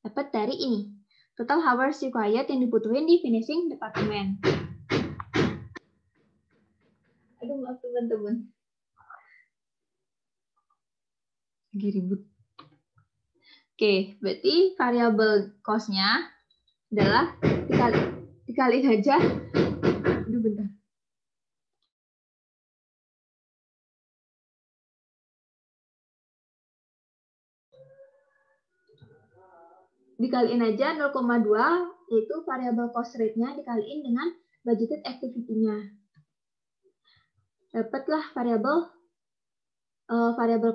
Dapat dari ini. Total hours required yang dibutuhin di finishing department. Aduh, maaf teman-teman. Lagi ribut. Oke, berarti variable cost-nya adalah dikali aja. Aduh, bentar. Dikaliin aja 0,2, yaitu variable cost rate-nya dikaliin dengan budgeted activity-nya. Dapatlah variable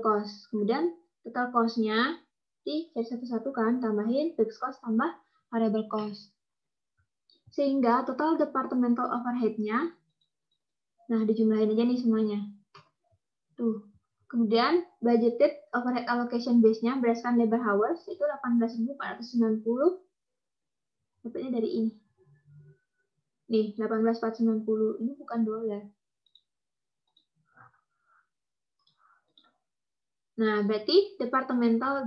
cost. Kemudian total cost-nya di cari satu-satu kan, tambahin fixed cost tambah variable cost. Sehingga total departmental overhead-nya, nah dijumlahin aja nih semuanya. Tuh. Kemudian budgeted overhead allocation base-nya berdasarkan labor hours itu 18.490. Dapatnya dari ini. Nih, 18.490. Ini bukan dolar. Nah, berarti departmental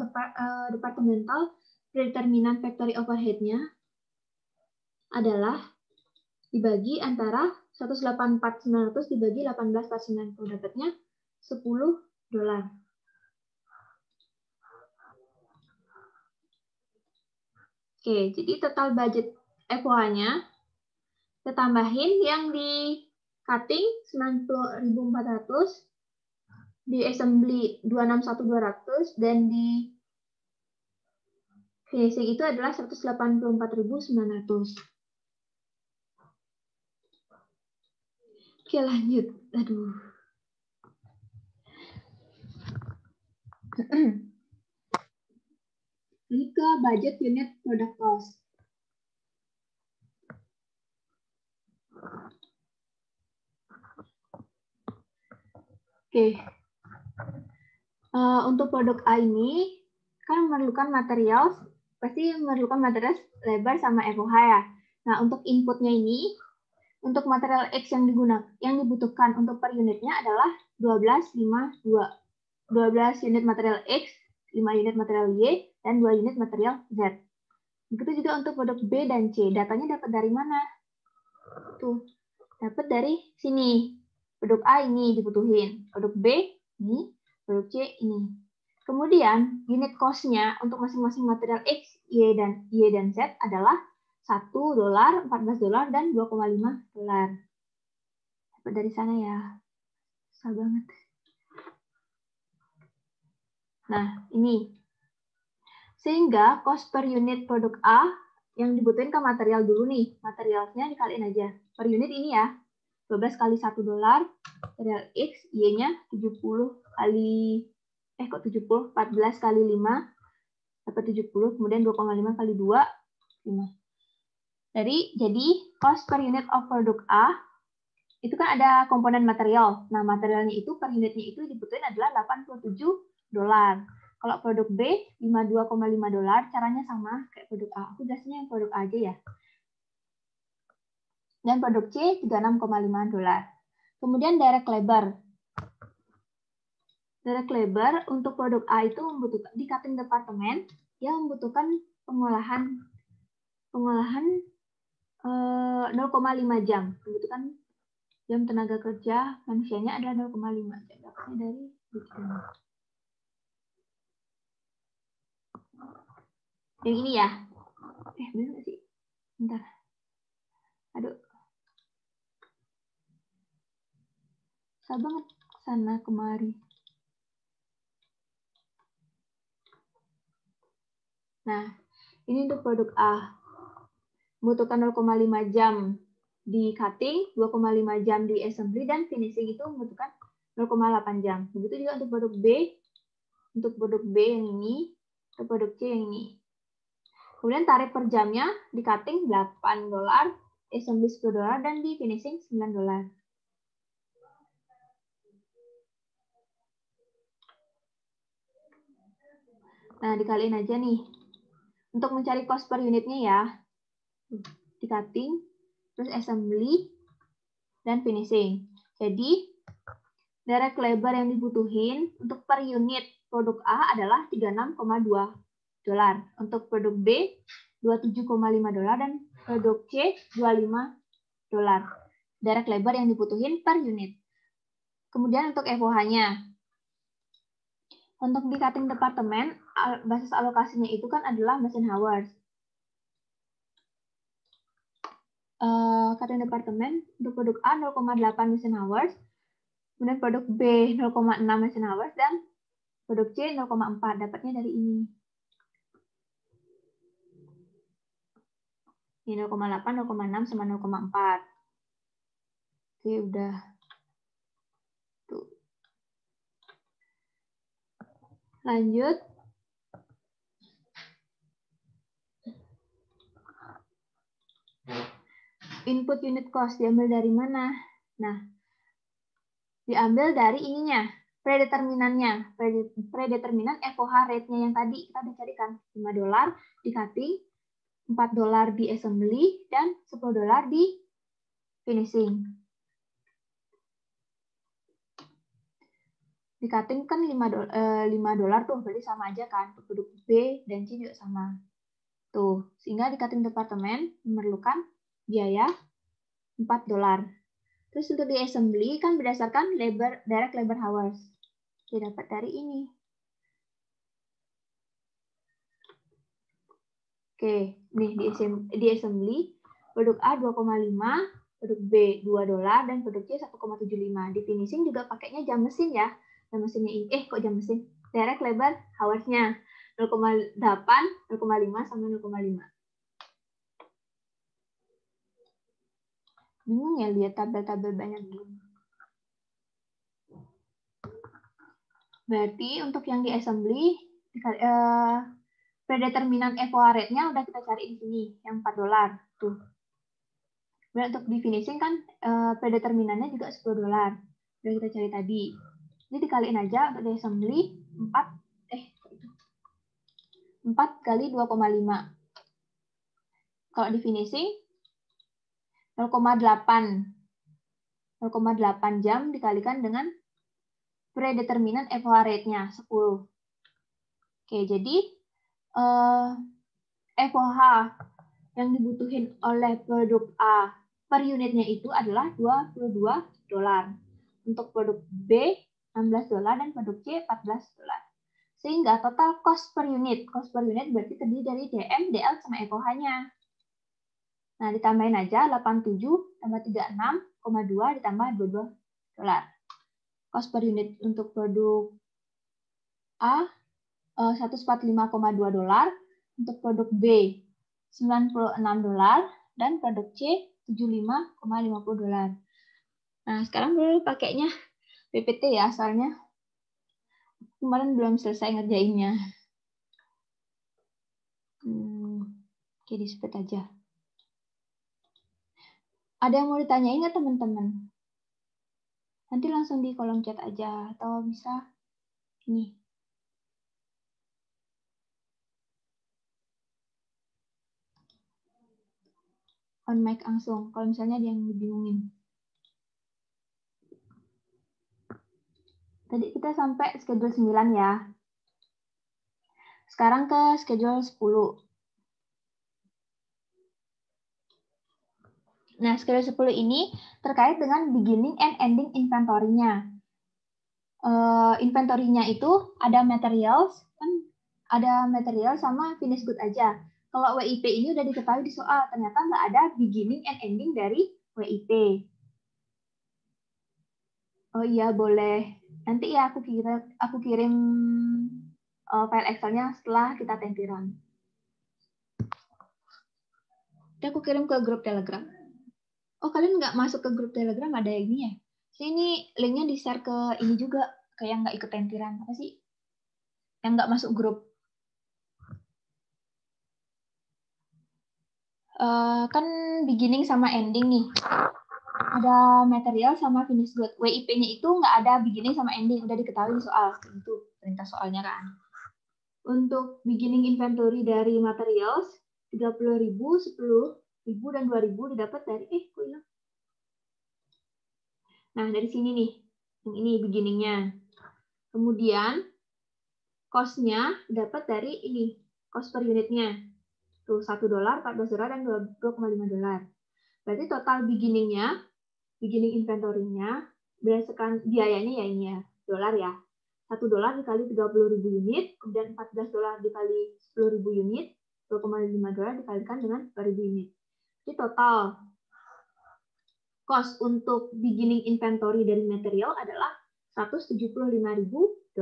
predeterminant factory overhead-nya adalah dibagi antara 108.400 dibagi 18.490. Dapatnya $10. Oke, jadi total budget FOH-nya kita tambahin yang di cutting 90.400, di assembly 261.200, dan di finishing itu adalah 184.900. Oke, lanjut. Aduh. Ini ke budget unit product cost. Oke. Untuk produk A ini kan memerlukan material, pasti memerlukan material labor sama FOH ya. Nah, untuk inputnya ini, untuk material X yang dibutuhkan untuk per unitnya adalah 12 unit material X, 5 unit material Y, dan 2 unit material Z. Begitu juga untuk produk B dan C. Datanya dapat dari mana? Tuh, dapat dari sini. Produk A ini dibutuhin. Produk B ini, produk C ini. Kemudian, unit cost-nya untuk masing-masing material X, Y, dan Z adalah $1, $14, dan $2,5. Dapat dari sana ya. Susah banget. Nah, ini. Sehingga cost per unit produk A yang dibutuhin ke material dulu nih. Materialnya dikaliin aja. Per unit ini ya. 12 kali $1, material X, Y-nya 70 kali, 14 kali 5, dapat 70, kemudian 2,5 kali 2, 5. Jadi cost per unit of produk A, itu kan ada komponen material. Nah, materialnya itu per unitnya itu dibutuhin adalah $87. Kalau produk B, $52,5, caranya sama kayak produk A. Aku biasanya yang produk A aja ya. Dan produk C, $36,5. Kemudian direct labor. Direct labor untuk produk A itu membutuhkan di cutting department yang membutuhkan pengolahan 0,5 jam. Membutuhkan jam tenaga kerja manusianya adalah 0,5 jam. Dapatnya dari yang ini ya. Bener nggak sih? Bentar. Aduh. Susah banget sana kemari. Nah, ini untuk produk A. Membutuhkan 0,5 jam di cutting, 2,5 jam di assembly, dan finishing itu membutuhkan 0,8 jam. Begitu juga untuk produk B. Untuk produk B yang ini, untuk produk C yang ini. Kemudian tarif per jamnya di cutting $8, assembly $10, dan di finishing $9. Nah, dikaliin aja nih. Untuk mencari cost per unitnya ya, di cutting, terus assembly, dan finishing. Jadi, direct labor yang dibutuhin untuk per unit produk A adalah $36,2. Untuk produk B, $27,5, dan produk C, $25. Direct labor yang dibutuhin per unit. Kemudian untuk FOH-nya. Untuk di cutting department, basis alokasinya itu kan adalah machine hours. Cutting department untuk produk A 0,8 machine hours, kemudian produk B 0,6 machine hours, dan produk C 0,4. Dapatnya dari ini. Ini 0,8, 0,6, sama 0,4. Oke, udah. Tuh. Lanjut. Input unit cost diambil dari mana? Nah, diambil dari ininya, predeterminannya. Predeterminan FOH rate-nya yang tadi kita udah carikan. $5 di cutting, $4 di assembly, dan $10 di finishing. Di cutting kan $5 tuh, berarti sama aja kan. Produk B dan C juga sama. Tuh, sehingga di cutting department memerlukan biaya $4. Terus untuk di assembly kan berdasarkan direct labor hours. Dia dapat dari ini. Oke, nih di assembly produk A 2,5, produk B $2, dan produk C 1,75. Di finishing juga pakainya jam mesin ya. Jam mesinnya ini, kok jam mesin? Direct labor hours-nya 0,8, 0,5, sama 0,5. Bingung ya lihat tabel-tabel banyak gini. Berarti untuk yang di assembly, predeterminan FOH rate-nya udah kita cari di sini, yang $4. Tuh. Dan untuk di finishing kan predeterminannya juga $10. Udah kita cari tadi. Jadi dikaliin aja untuk di assembly 4 kali 2,5. Kalau di finishing 0,8 jam dikalikan dengan predeterminan FOH rate-nya 10. Oke, jadi FOH yang dibutuhin oleh produk A per unitnya itu adalah $22. Untuk produk B $16 dan produk C $14. Sehingga total cost per unit berarti terdiri dari DM, DL, sama FOH-nya. Nah, ditambahin aja 87 tambah 36,2 ditambah $22. Cost per unit untuk produk A $145,2, untuk produk B $96, dan produk C $75,50. Nah, sekarang dulu pakainya PPT ya, soalnya kemarin belum selesai ngerjainnya. Oke, di-split aja. Ada yang mau ditanyain nggak teman-teman? Nanti langsung di kolom chat aja, atau bisa ini. On mic langsung, kalau misalnya ada yang dibingungin. Tadi kita sampai schedule 9 ya. Sekarang ke schedule 10. Nah, schedule 10 ini terkait dengan beginning and ending inventory-nya. Inventory-nya itu ada materials, kan ada material sama finished good aja. Kalau WIP ini udah diketahui di soal, ternyata nggak ada beginning and ending dari WIP. Oh iya, boleh. Nanti ya aku kirim file Excel-nya setelah kita tempiran. Nanti aku kirim ke grup Telegram. Oh, kalian nggak masuk ke grup Telegram, ada yang ini ya? Sini linknya di-share ke ini juga, kayak nggak ikut tempiran. Apa sih? Yang nggak masuk grup. Kan beginning sama ending nih. Ada material sama finish good. WIP-nya itu nggak ada beginning sama ending, udah diketahui di soal. Itu perintah soalnya kan. Untuk beginning inventory dari materials, 30.000, 10.000, dan 2.000 didapat dari, kok hilang? Nah, dari sini nih. Yang ini beginningnya. Kemudian, cost-nya dapat dari ini. Cost per unitnya. Tuh, $1, $14, dan $2,5. Berarti total beginning-nya, beginning inventory-nya, berdasarkan biayanya ya ini ya, dolar ya. $1 dikali 30.000 unit, kemudian $14 dikali 10.000 unit, $2,5 dikalikan dengan 2.000 unit. Jadi total cost untuk beginning inventory dari material adalah $175.000.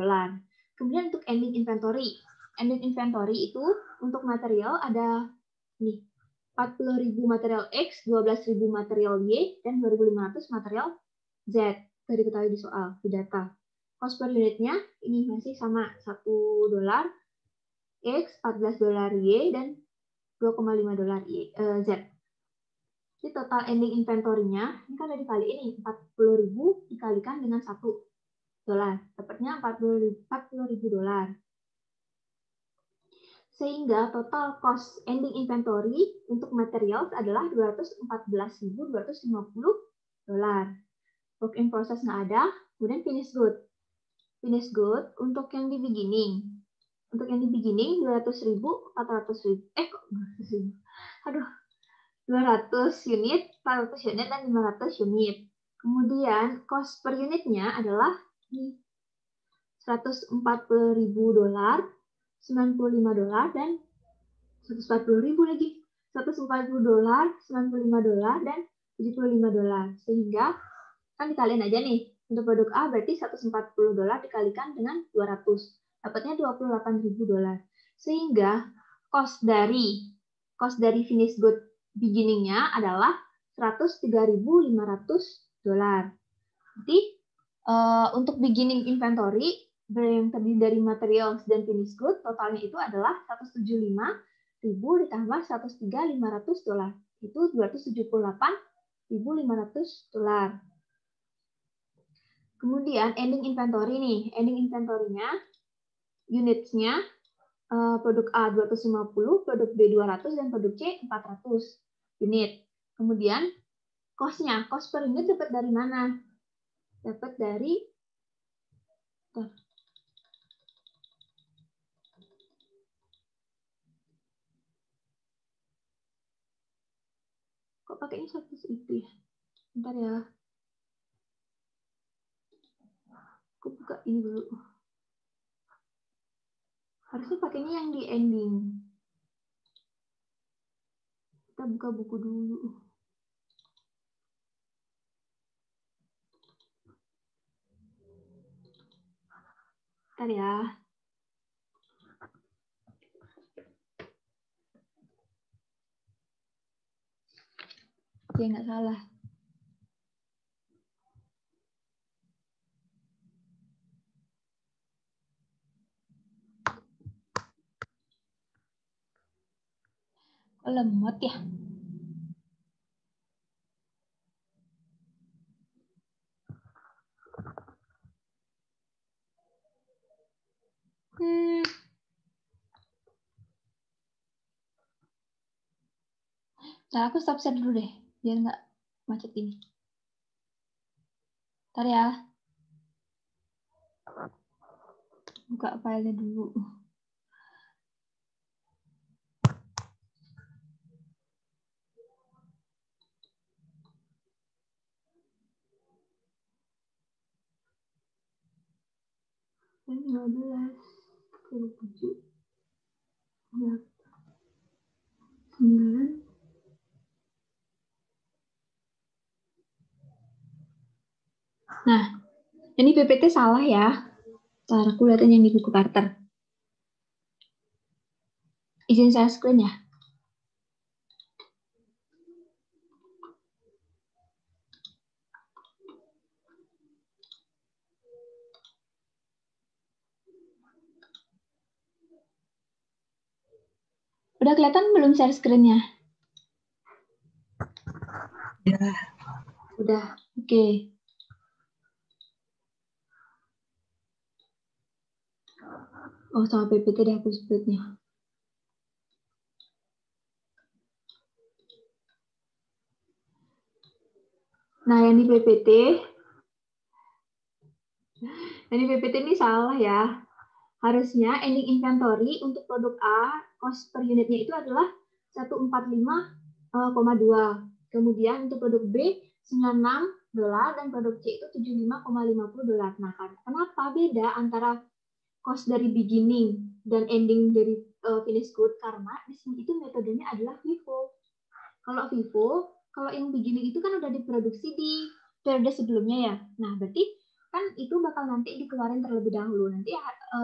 Kemudian untuk ending inventory. Ending inventory itu untuk material ada nih 40.000 material X, 12.000 material Y, dan 2.500 material Z. Tadi diketahui di soal, di data. Cost per unitnya ini masih sama $1 X, $14 Y, dan $2,5 Z. Jadi total ending inventory-nya, ini kan udah dikali ini, 40.000 dikalikan dengan $1. Dapatnya $40.000. Sehingga total cost ending inventory untuk materials adalah $214.250. Work in process nggak ada, kemudian finished good. Finished good untuk yang di beginning. Untuk yang di beginning 200.000, 400.000. Kok 200.000? Aduh. 200 unit, 400 unit, dan 500 unit. Kemudian cost per unitnya adalah $140.000, $95, dan $140.000 lagi. $140, $95, dan $75. Sehingga kan dikaliin aja nih. Untuk produk A berarti $140 dikalikan dengan 200. Dapatnya $28.000. Sehingga cost dari finished good beginning-nya adalah $103.500. Jadi untuk beginning inventory yang terdiri dari materials dan finished good, totalnya itu adalah $175.000 ditambah $103.500. Itu $278.500. Kemudian ending inventory nih. Ending inventory-nya, units-nya, produk A 250, produk B 200, dan produk C 400 unit. Kemudian cost-nya, cost per unit dapat dari mana? Dapat dari kok pakainya satu itu ya? Bentar ya. Aku buka ini dulu. Harusnya pakainya yang di ending. Kita buka buku dulu. Bentar ya. Oke, nggak salah. Oh, lemot ya. Nah, aku stop share dulu deh, biar nggak macet ini. Ntar ya. Buka filenya dulu. 15, 27, 9. Nah, ini PPT salah ya. Ntar aku lihatin yang di buku Carter. Izin saya screen ya. Udah kelihatan belum share screen-nya? Ya. Udah, oke. Oh, sama PPT deh aku sebutnya. Nah, yang di PPT ini salah ya. Harusnya ending inventory untuk produk A, cost per unitnya itu adalah 145,2. Kemudian untuk produk B, $96 dan produk C itu $75,50. Nah, kenapa beda antara cost dari beginning dan ending dari finished good? Karena di sini itu metodenya adalah FIFO. Kalau yang beginning itu kan udah diproduksi di periode sebelumnya ya. Nah, berarti kan itu bakal nanti dikeluarin terlebih dahulu. Nanti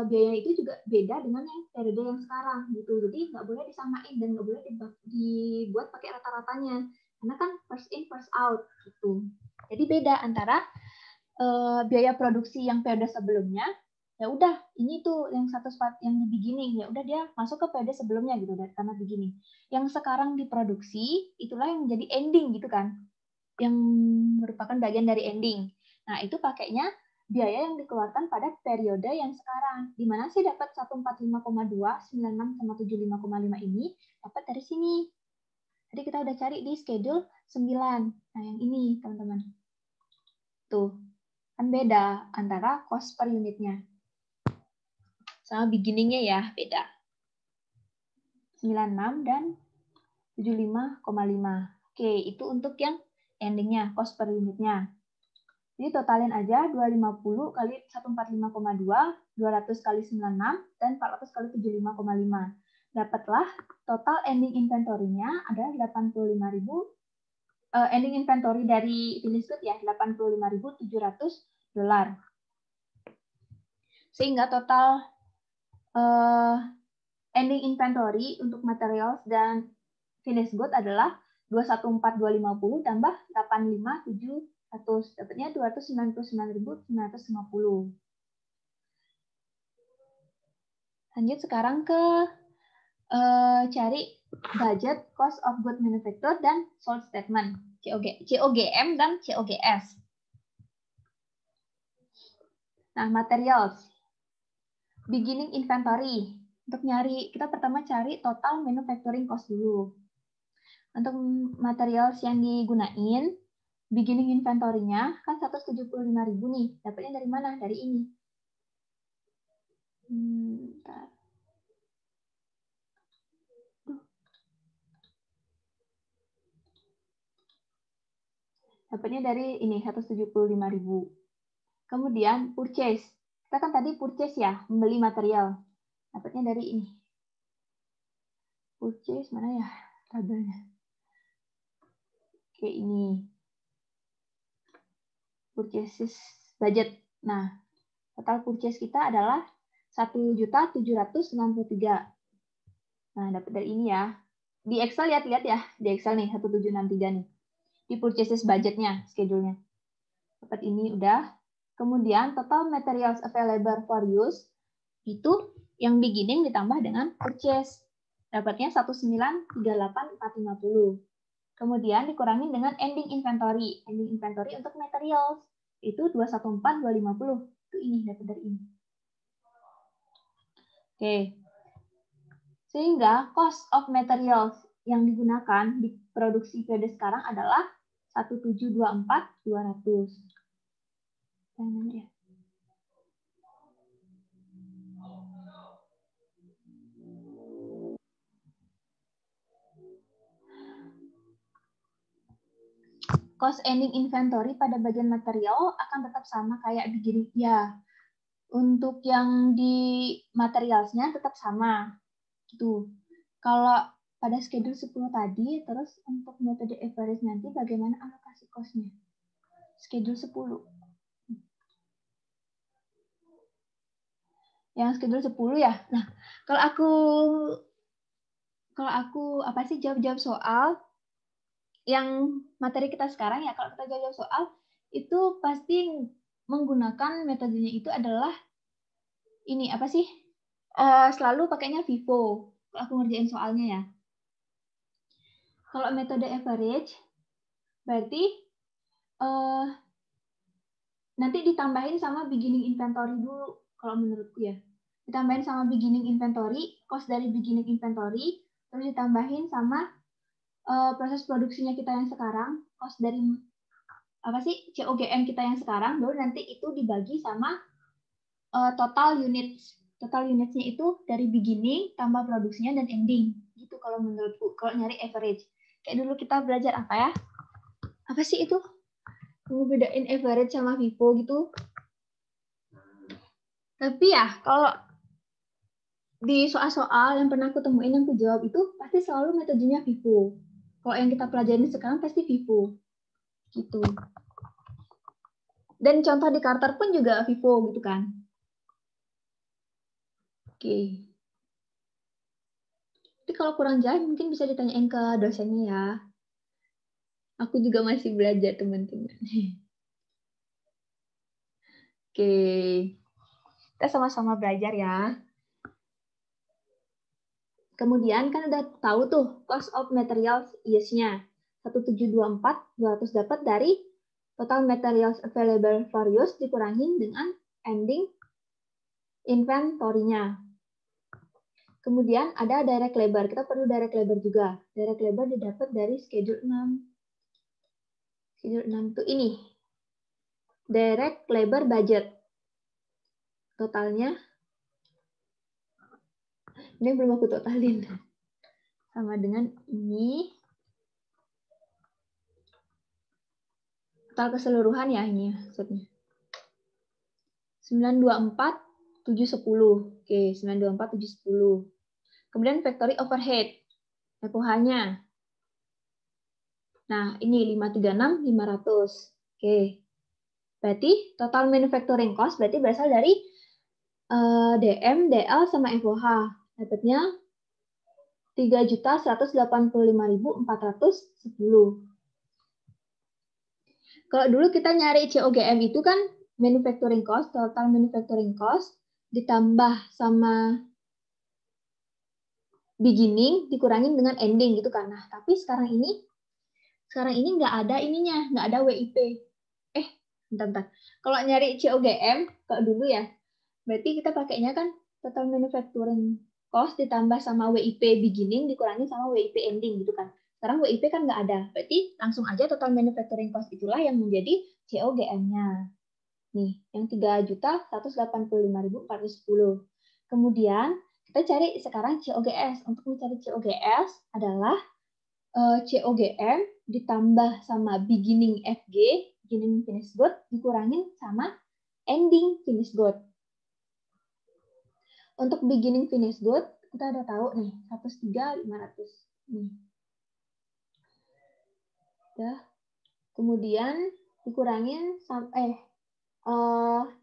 biaya itu juga beda dengan yang periode yang sekarang gitu. Jadi nggak boleh disamain dan nggak boleh dibuat pakai rata-ratanya. Karena kan first in first out gitu. Jadi beda antara biaya produksi yang periode sebelumnya, ya udah ini tuh yang satu spot yang di beginning, ya udah dia masuk ke periode sebelumnya gitu karena beginning. Yang sekarang diproduksi itulah yang menjadi ending gitu kan, yang merupakan bagian dari ending. Nah itu pakainya biaya yang dikeluarkan pada periode yang sekarang. Di mana sih dapat 145,2, 96 sama 75,5 ini dapat dari sini. Jadi kita udah cari di schedule 9. Nah yang ini teman-teman. Tuh. Kan beda antara cost per unitnya. Sama beginning-nya ya, beda. 96 dan 75,5. Oke, itu untuk yang ending-nya, cost per unitnya. Jadi totalin aja 250 kali 145,2, 200 kali 96, dan 400 kali 75,5. Dapatlah total ending inventory-nya ada 85.000, ending inventory dari finished good ya, $85.700. Sehingga total ending inventory untuk materials dan finished good adalah 214.250 tambah 85.700. Dapatnya 299.950. Lanjut sekarang ke cari budget cost of good manufactured dan sold statement. COGM dan COGS. Nah, materials. Beginning inventory. Untuk nyari, kita pertama cari total manufacturing cost dulu. Untuk materials yang digunain, beginning inventory-nya kan 175.000 nih. Dapatnya dari mana? Dari ini. Bentar. Dapatnya dari ini 175.000. Kemudian purchase. Kita kan tadi purchase ya, membeli material. Dapatnya dari ini. Purchase mana ya tabelnya? Oke, ini. Purchases budget. Nah, total purchase kita adalah 1.763. Nah, dapat dari ini ya. Di Excel lihat-lihat ya. Di Excel nih, 1763 nih. Di purchases budgetnya, schedule-nya. Dapat ini udah. Kemudian total materials available for use itu yang beginning ditambah dengan purchase. Dapatnya 1938450. Kemudian dikurangin dengan ending inventory. Ending inventory untuk materials itu 214250. Itu ini dapat dari ini. Oke. Sehingga cost of materials yang digunakan di produksi periode sekarang adalah 1.724.200. Ya. Cost ending inventory pada bagian material akan tetap sama kayak beginning. Ya, Untuk yang di materialsnya tetap sama. Gitu. Kalau pada schedule 10 tadi, terus untuk metode average nanti bagaimana alokasi cost-nya? Schedule 10. Yang schedule 10 ya. Nah, kalau aku apa sih jawab-jawab soal yang materi kita sekarang ya, kalau kita jawab soal itu pasti menggunakan metodenya itu adalah ini apa sih? Selalu pakainya FIFO. Kalau aku ngerjain soalnya ya. Kalau metode average berarti nanti ditambahin sama beginning inventory dulu kalau menurutku ya. Ditambahin sama beginning inventory, cost dari beginning inventory, terus ditambahin sama proses produksinya kita yang sekarang, cost dari apa sih COGM kita yang sekarang, baru nanti itu dibagi sama total units. Total unitsnya itu dari beginning tambah produksinya dan ending. Gitu kalau menurutku, kalau nyari average. Kayak dulu kita belajar apa ya? Apa sih itu? Ngebedain average sama FIFO gitu. Tapi ya, kalau di soal-soal yang pernah aku temuin yang aku jawab itu pasti selalu metodenya FIFO. Kalau yang kita pelajarin sekarang pasti FIFO. Gitu. Dan contoh di Carter pun juga FIFO gitu kan. Oke. Tapi kalau kurang jelas mungkin bisa ditanyain ke dosennya ya. Aku juga masih belajar teman-teman. Oke. Kita sama-sama belajar ya. Kemudian kan udah tahu tuh cost of materials use-nya. 1724 200 dapat dari total materials available for use dikurangin dengan ending inventory-nya. Kemudian ada direct labor. Kita perlu direct labor juga. Direct labor didapat dari schedule 6. Schedule 6 itu ini. Direct labor budget. Totalnya ini belum aku totalin. Sama dengan ini. Total keseluruhan ya ini maksudnya. 924 710. Oke, 924 710. Kemudian factory overhead. FOH-nya. Nah, ini 536 500. Oke. Berarti total manufacturing cost berarti berasal dari DM, DL sama FOH. Dapatnya 3.185.410. Kalau dulu kita nyari COGM itu kan manufacturing cost, total manufacturing cost ditambah sama beginning dikurangin dengan ending gitu kan. Nah, tapi sekarang ini nggak ada ininya, nggak ada WIP. Bentar. Kalau nyari COGM, kalau dulu ya, berarti kita pakainya kan total manufacturing cost ditambah sama WIP beginning dikurangin sama WIP ending gitu kan. Sekarang WIP kan nggak ada, berarti langsung aja total manufacturing cost itulah yang menjadi COGM-nya. Nih, yang 3.185.410. Kemudian kita cari sekarang COGS. Untuk mencari COGS adalah COGM ditambah sama beginning FG, beginning finished good, dikurangin sama ending finished good. Untuk beginning finished good, kita udah tahu nih, 103.500. Nih. Udah. Kemudian dikurangin sampai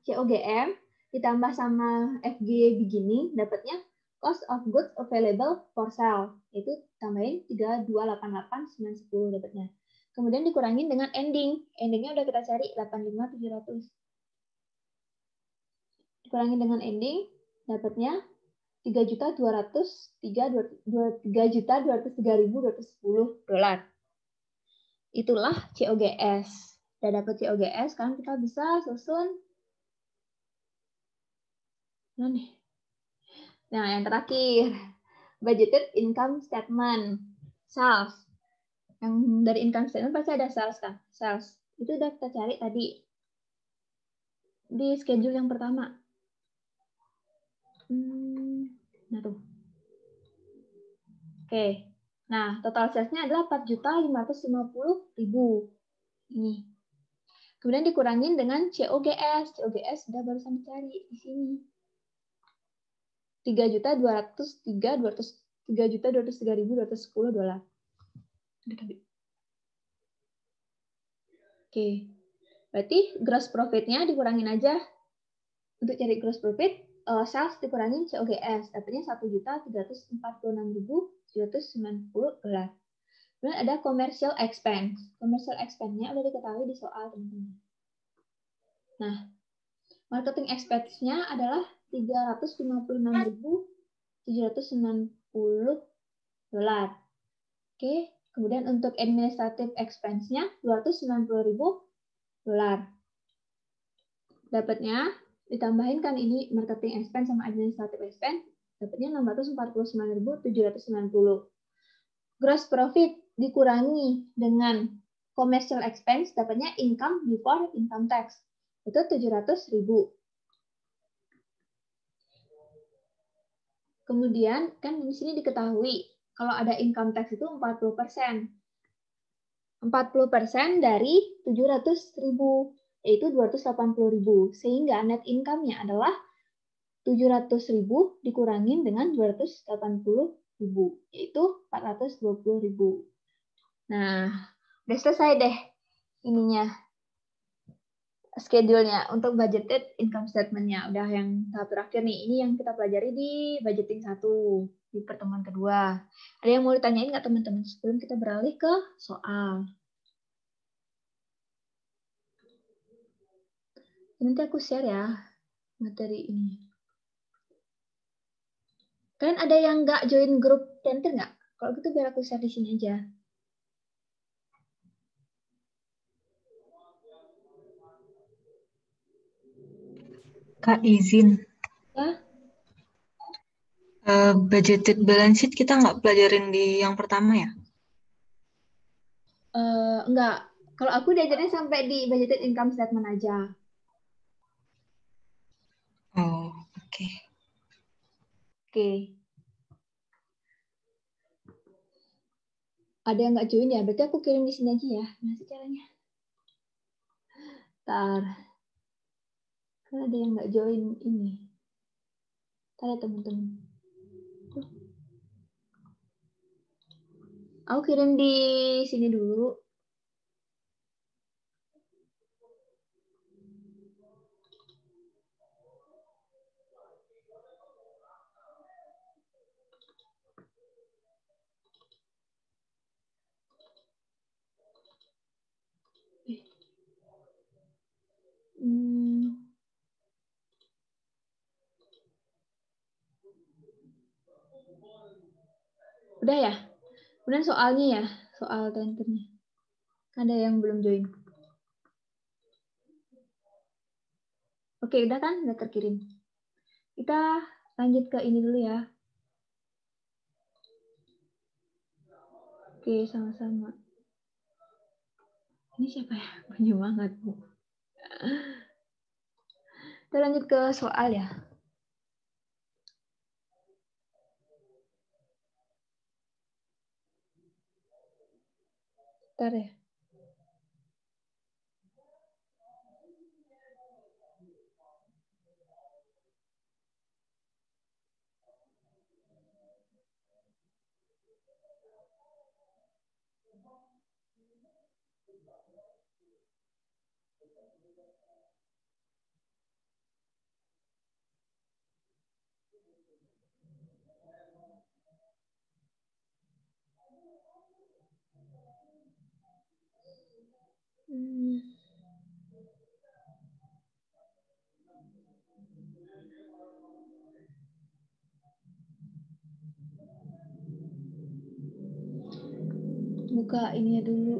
COGM ditambah sama FG beginning, dapatnya cost of goods available for sale. Itu tambahin 3288910 dapatnya. Kemudian dikurangin dengan ending. Endingnya udah kita cari 85700. Dikurangin dengan ending, dapatnya 3.203.203.210 dolar. Itulah COGS. Udah dapat COGS, sekarang kita bisa susun. Nah, yang terakhir, budgeted income statement, sales. Yang dari income statement pasti ada sales kan? Sales. Itu udah kita cari tadi di schedule yang pertama. Nah tuh. Oke. Nah, total salesnya adalah 4.550.000. Ini. Kemudian dikurangin dengan COGS. COGS sudah barusan dicari di sini. 3.203.210 dolar. Oke. Berarti gross profit-nya dikurangin aja. Untuk cari gross profit, sales dikurangin COGS. Dapatnya 1.346.790 dolar. Kemudian ada commercial expense. Commercial expense-nya udah diketahui di soal, teman-teman. Nah, marketing expense-nya adalah 356.790 dolar. Oke, kemudian untuk administrative expense-nya 290.000 dolar. Dapatnya ditambahin kan ini marketing expense sama administrative expense, dapatnya 649.790. Gross profit dikurangi dengan commercial expense, dapatnya income before income tax. Itu 700.000. Kemudian kan di sini diketahui kalau ada income tax itu 40%. 40% dari 700.000, yaitu 280.000. Sehingga net income-nya adalah 700.000 dikurangin dengan 280.000, yaitu 420.000. Nah, udah selesai deh ininya, schedule-nya untuk budgeted income statement-nya. Udah yang tahap terakhir nih. Ini yang kita pelajari di budgeting 1 di pertemuan kedua. Ada yang mau ditanyain nggak teman-teman sebelum kita beralih ke soal? Nanti aku share ya materi ini. Kalian ada yang nggak join grup Tenter nggak? Kalau gitu biar aku share di sini aja. Kak, izin. Ya? Budgeted balance sheet kita nggak pelajarin di yang pertama ya? Enggak. Kalau aku diajarin sampai di budgeted income statement aja. Oh, oke. Oke. Ada yang nggak join ya? Berarti aku kirim di sini aja ya. Gimana caranya? Ntar. Kan ada yang nggak join ini. Ntar ya teman-teman. Aku kirim di sini dulu. Udah ya? Kemudian soalnya ya, soal tenternya. Ada yang belum join. Oke, udah kan? Udah terkirim. Kita lanjut ke ini dulu ya. Oke, sama-sama. Ini siapa ya? Penyemangat, Bu. Kita lanjut ke soal ya. Bentar ya. Buka ininya dulu.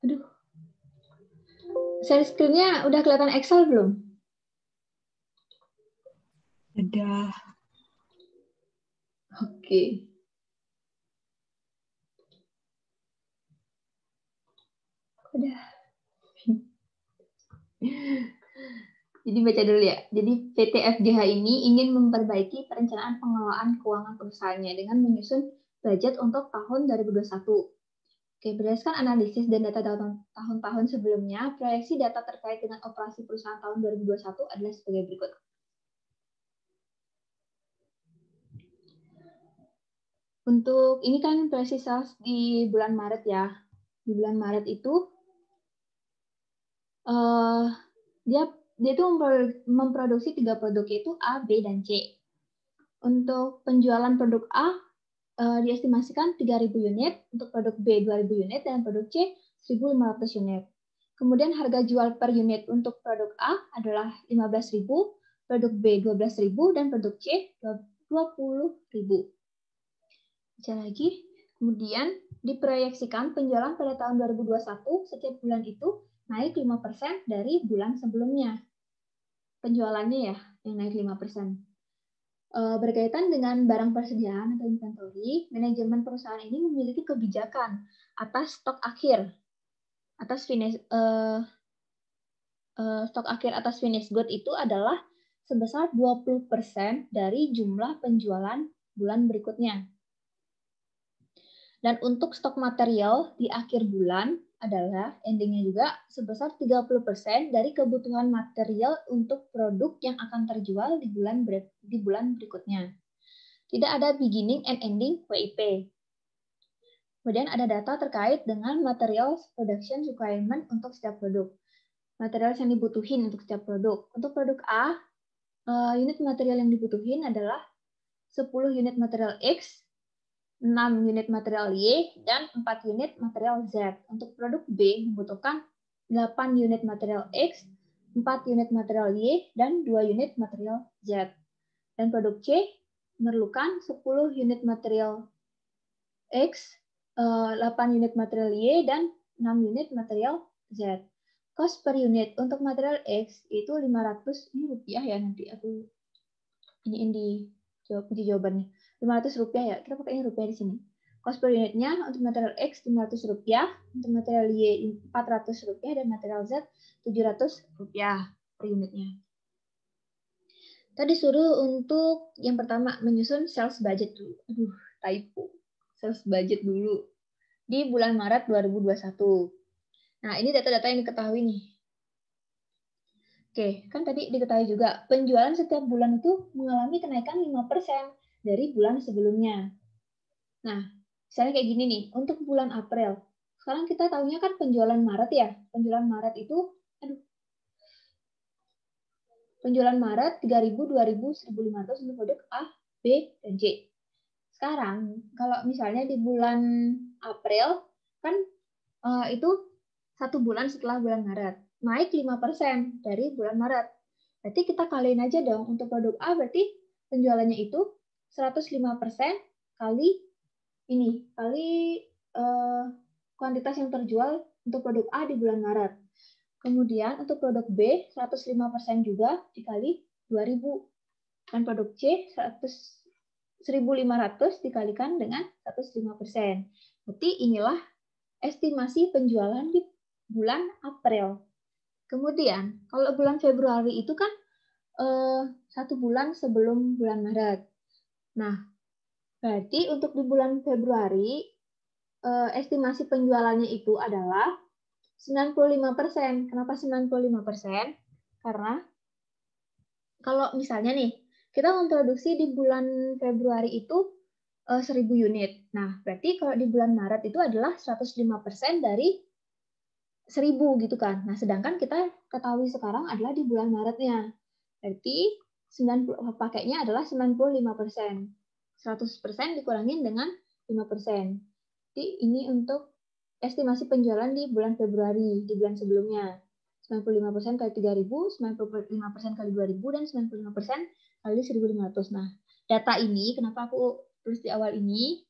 Aduh. Share screen-nya udah kelihatan Excel belum? Udah. Oke. Udah. Jadi baca dulu ya. Jadi PT FGH ini ingin memperbaiki perencanaan pengelolaan keuangan perusahaannya dengan menyusun budget untuk tahun 2021. Oke, berdasarkan analisis dan data tahun-tahun sebelumnya, proyeksi data terkait dengan operasi perusahaan tahun 2021 adalah sebagai berikut. Untuk ini kan proyeksi sales di bulan Maret ya. Di bulan Maret itu dia itu memproduksi 3 produk, yaitu A, B, dan C. Untuk penjualan produk A diestimasikan 3.000 unit, untuk produk B 2.000 unit, dan produk C 1.500 unit. Kemudian harga jual per unit untuk produk A adalah 15.000, produk B 12.000, dan produk C 20.000. Baca lagi. Kemudian diproyeksikan penjualan pada tahun 2021 setiap bulan itu naik 5% dari bulan sebelumnya. Penjualannya ya, yang naik 5%. Berkaitan dengan barang persediaan atau inventory, manajemen perusahaan ini memiliki kebijakan atas stok akhir, stok akhir atas finished good itu adalah sebesar 20% dari jumlah penjualan bulan berikutnya. Dan untuk stok material di akhir bulan adalah endingnya juga sebesar 30% dari kebutuhan material untuk produk yang akan terjual di bulan berikutnya. Tidak ada beginning and ending WIP. Kemudian ada data terkait dengan materials production requirement untuk setiap produk. Material yang dibutuhin untuk setiap produk. Untuk produk A, unit material yang dibutuhin adalah 10 unit material X, 6 unit material Y, dan 4 unit material Z. Untuk produk B membutuhkan 8 unit material X, 4 unit material Y, dan 2 unit material Z. Dan produk C memerlukan 10 unit material X, 8 unit material Y, dan 6 unit material Z. Cost per unit untuk material X itu 500, ini rupiah ya, nanti aku iniin di jawabannya. 500 rupiah ya, kita pakai rupiah di sini. Cost per unitnya untuk material X 500 rupiah, untuk material Y 400 rupiah, dan material Z 700 rupiah per unitnya. Tadi suruh untuk yang pertama menyusun sales budget dulu. Aduh, typo. Sales budget dulu di bulan Maret 2021. Nah, ini data-data yang diketahui nih. Oke, kan tadi diketahui juga penjualan setiap bulan itu mengalami kenaikan 5% dari bulan sebelumnya. Nah, misalnya kayak gini nih, untuk bulan April. Sekarang kita tahunya kan penjualan Maret ya. Penjualan Maret itu, penjualan Maret 3.000, 2.000, 1.500 untuk produk A, B, dan C. Sekarang, kalau misalnya di bulan April, kan itu 1 bulan setelah bulan Maret. Naik 5% dari bulan Maret. Berarti kita kaliin aja dong. Untuk produk A berarti penjualannya itu 105% kali ini. Kali kuantitas yang terjual untuk produk A di bulan Maret. Kemudian untuk produk B 105% juga dikali 2.000. Dan produk C 1.500 dikalikan dengan 105%. Berarti inilah estimasi penjualan di bulan April. Kemudian, kalau bulan Februari itu kan 1 bulan sebelum bulan Maret. Nah, berarti untuk di bulan Februari, estimasi penjualannya itu adalah 95%. Kenapa 95%? Karena kalau misalnya nih, kita memproduksi di bulan Februari itu 1.000 unit. Nah, berarti kalau di bulan Maret itu adalah 105% dari 1.000 gitu kan. Nah, sedangkan kita ketahui sekarang adalah di bulan Maretnya. Berarti 90 pakainya adalah 95%. 100% dikurangin dengan 5%. Jadi ini untuk estimasi penjualan di bulan Februari, di bulan sebelumnya. 95% kali 3.000, 95% kali 2.000, dan 95% kali 1.500. Nah, data ini, kenapa aku tulis di awal ini?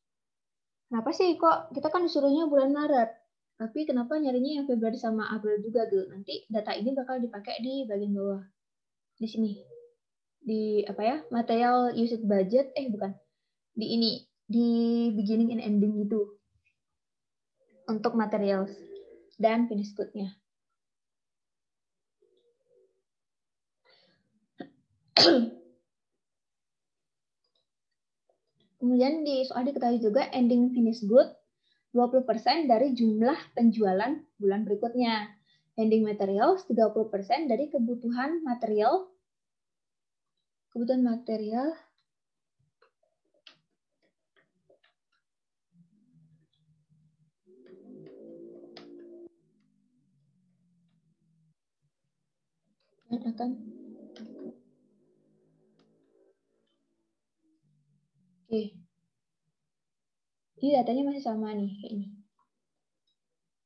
Kenapa sih kok kita kan disuruhnya bulan Maret, tapi kenapa nyarinya yang Februari sama April juga gitu? Nanti data ini bakal dipakai di bagian bawah, di sini, di apa ya, material usage budget, bukan, di ini, di beginning and ending itu, untuk materials dan finished good-nya. Kemudian di soal diketahui juga ending finished good 20% dari jumlah penjualan bulan berikutnya. Ending materials 30% dari kebutuhan material. Kebutuhan material yang akan Ini datanya masih sama nih kayak ini.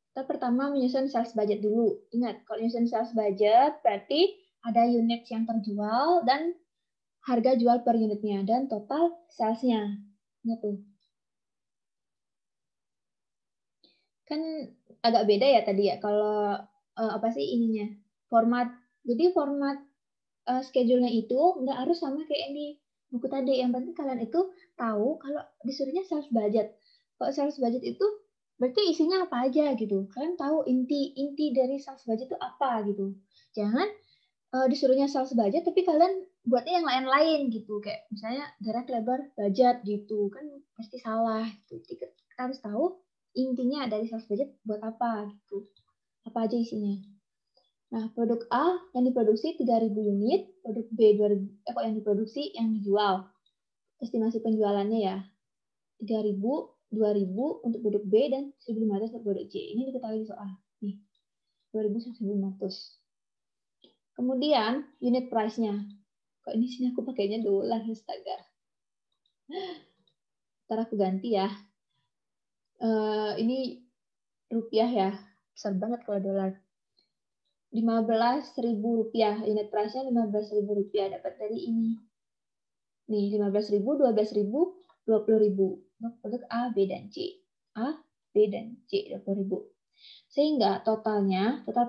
Kita pertama menyusun sales budget dulu. Ingat, kalau menyusun sales budget berarti ada unit yang terjual dan harga jual per unitnya dan total sales-nya. Ingat tuh. Kan agak beda ya tadi ya kalau apa sih ininya? Format. Jadi format schedule-nya itu nggak harus sama kayak di buku tadi. Yang penting kalian itu tahu kalau disuruhnya sales budget. Kalau sales budget itu berarti isinya apa aja gitu. Kalian tahu inti dari sales budget itu apa gitu. Jangan disuruhnya sales budget tapi kalian buatnya yang lain-lain gitu. Kayak misalnya direct labor budget gitu. Kan pasti salah gitu. Jadi kita harus tahu intinya dari sales budget buat apa gitu. Apa aja isinya. Nah, produk A yang diproduksi 3.000 unit, produk B 2.000, yang diproduksi, yang dijual. Estimasi penjualannya ya, 3.000, 2.000 untuk produk B, dan 1.500 untuk produk C. Ini diketahui di soal. Nih, 2.000 1.500. Kemudian, unit price-nya. Kok ini sini aku pakainya dolar, astaga. Ntar aku ganti ya. Ini rupiah ya. Besar banget kalau dolar. 15.000 rupiah. Unit price-nya 15.000 rupiah. Dapat dari ini. Nih, 15.000, 12.000, 20.000. Untuk produk A, B, dan C. A, B, dan C, 20.000. Sehingga total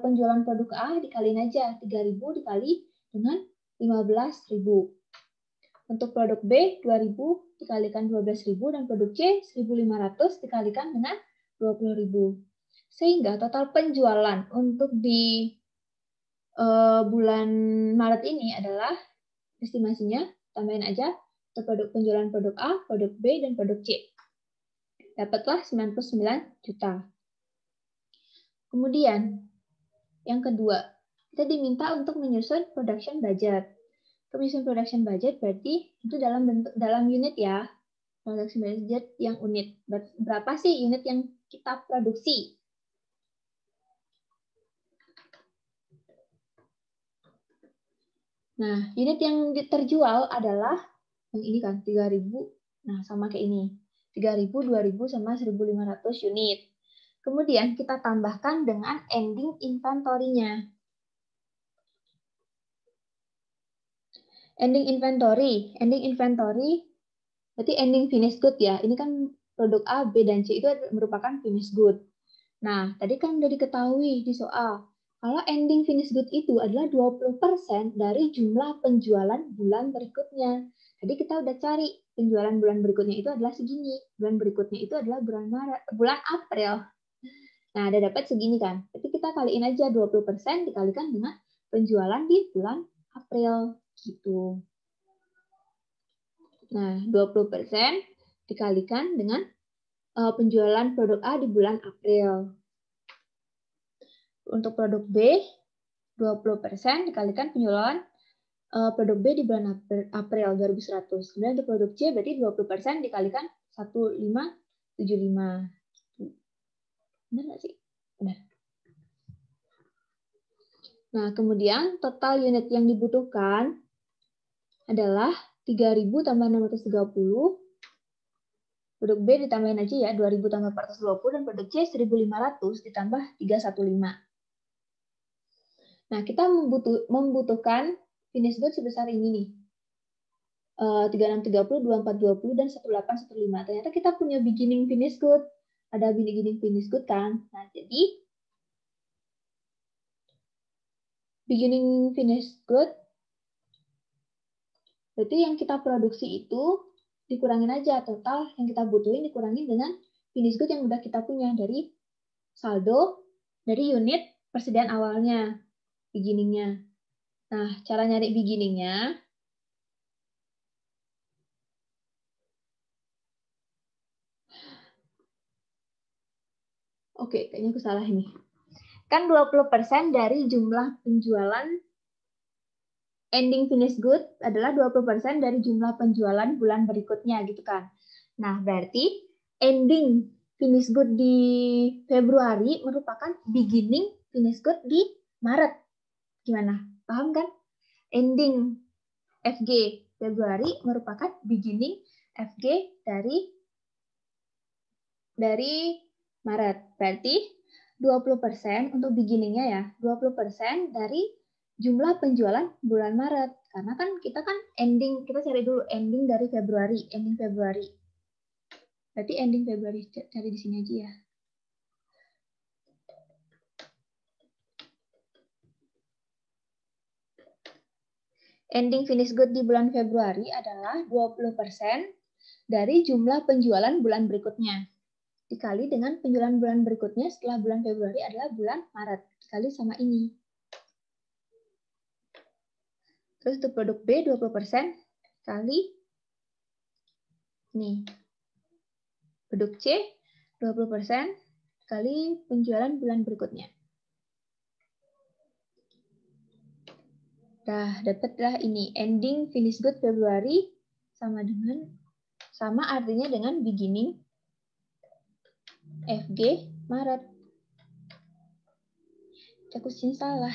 penjualan produk A dikaliin aja. 3.000 dikali dengan 15.000. Untuk produk B, 2.000 dikalikan 12.000. Dan produk C, 1.500 dikalikan dengan 20.000. Sehingga total penjualan untuk di bulan Maret ini adalah estimasinya, tambahin aja untuk produk penjualan produk A, produk B, dan produk C. Dapatlah 99 juta. Kemudian, yang kedua, kita diminta untuk menyusun production budget. Menyusun production budget berarti itu dalam unit ya. Production budget yang unit. Berapa sih unit yang kita produksi? Nah, unit yang terjual adalah yang ini kan 3.000. Nah, sama kayak ini. 3.000, 2.000 sama 1.500 unit. Kemudian kita tambahkan dengan ending inventory-nya. Ending inventory berarti ending finished good ya. Ini kan produk A, B, dan C itu merupakan finished good. Nah, tadi kan udah diketahui di soal. Kalau ending finished good itu adalah 20% dari jumlah penjualan bulan berikutnya. Jadi kita udah cari penjualan bulan berikutnya itu adalah segini. Bulan berikutnya itu adalah bulan April. Nah, ada dapat segini kan. Tapi kita kaliin aja 20% dikalikan dengan penjualan di bulan April gitu. Nah, 20% dikalikan dengan penjualan produk A di bulan April. Untuk produk B, 20% dikalikan penjualan produk B di bulan April 2100. Kemudian untuk produk C berarti 20% dikalikan 1575. Benar nggak sih? Benar. Nah, kemudian total unit yang dibutuhkan adalah 3.000 tambah 630. Produk B ditambahin aja ya, 2.000 tambah 420, dan produk C 1.500 ditambah 315. Nah, kita membutuhkan finished good sebesar ini nih. 3630, 2420, dan 1815. Ternyata kita punya beginning finish good. Ada beginning finish good kan? Nah, jadi beginning finish good berarti yang kita produksi itu dikurangin aja. Total yang kita butuhin dikurangin dengan finish good yang udah kita punya dari saldo, dari unit persediaan awalnya, beginningnya. Nah, cara nyari beginningnya, oke, kayaknya aku salah ini. Kan 20% dari jumlah penjualan ending finish good adalah 20% dari jumlah penjualan bulan berikutnya gitu kan. Nah, berarti ending finish good di Februari merupakan beginning finish good di Maret. Gimana? Paham kan? Ending FG Februari merupakan beginning FG dari Maret. Berarti 20% untuk beginningnya ya, 20% dari jumlah penjualan bulan Maret. Karena kan kita kan ending, kita cari dulu ending dari Februari, ending Februari. Berarti ending Februari, cari di sini aja ya. Ending finish good di bulan Februari adalah 20% dari jumlah penjualan bulan berikutnya. Dikali dengan penjualan bulan berikutnya setelah bulan Februari adalah bulan Maret. Dikali sama ini. Terus untuk produk B 20% kali ini. Produk C 20% kali penjualan bulan berikutnya. Nah, dapatlah ini ending finish good Februari sama artinya dengan beginning FG Maret. Aku sih salah.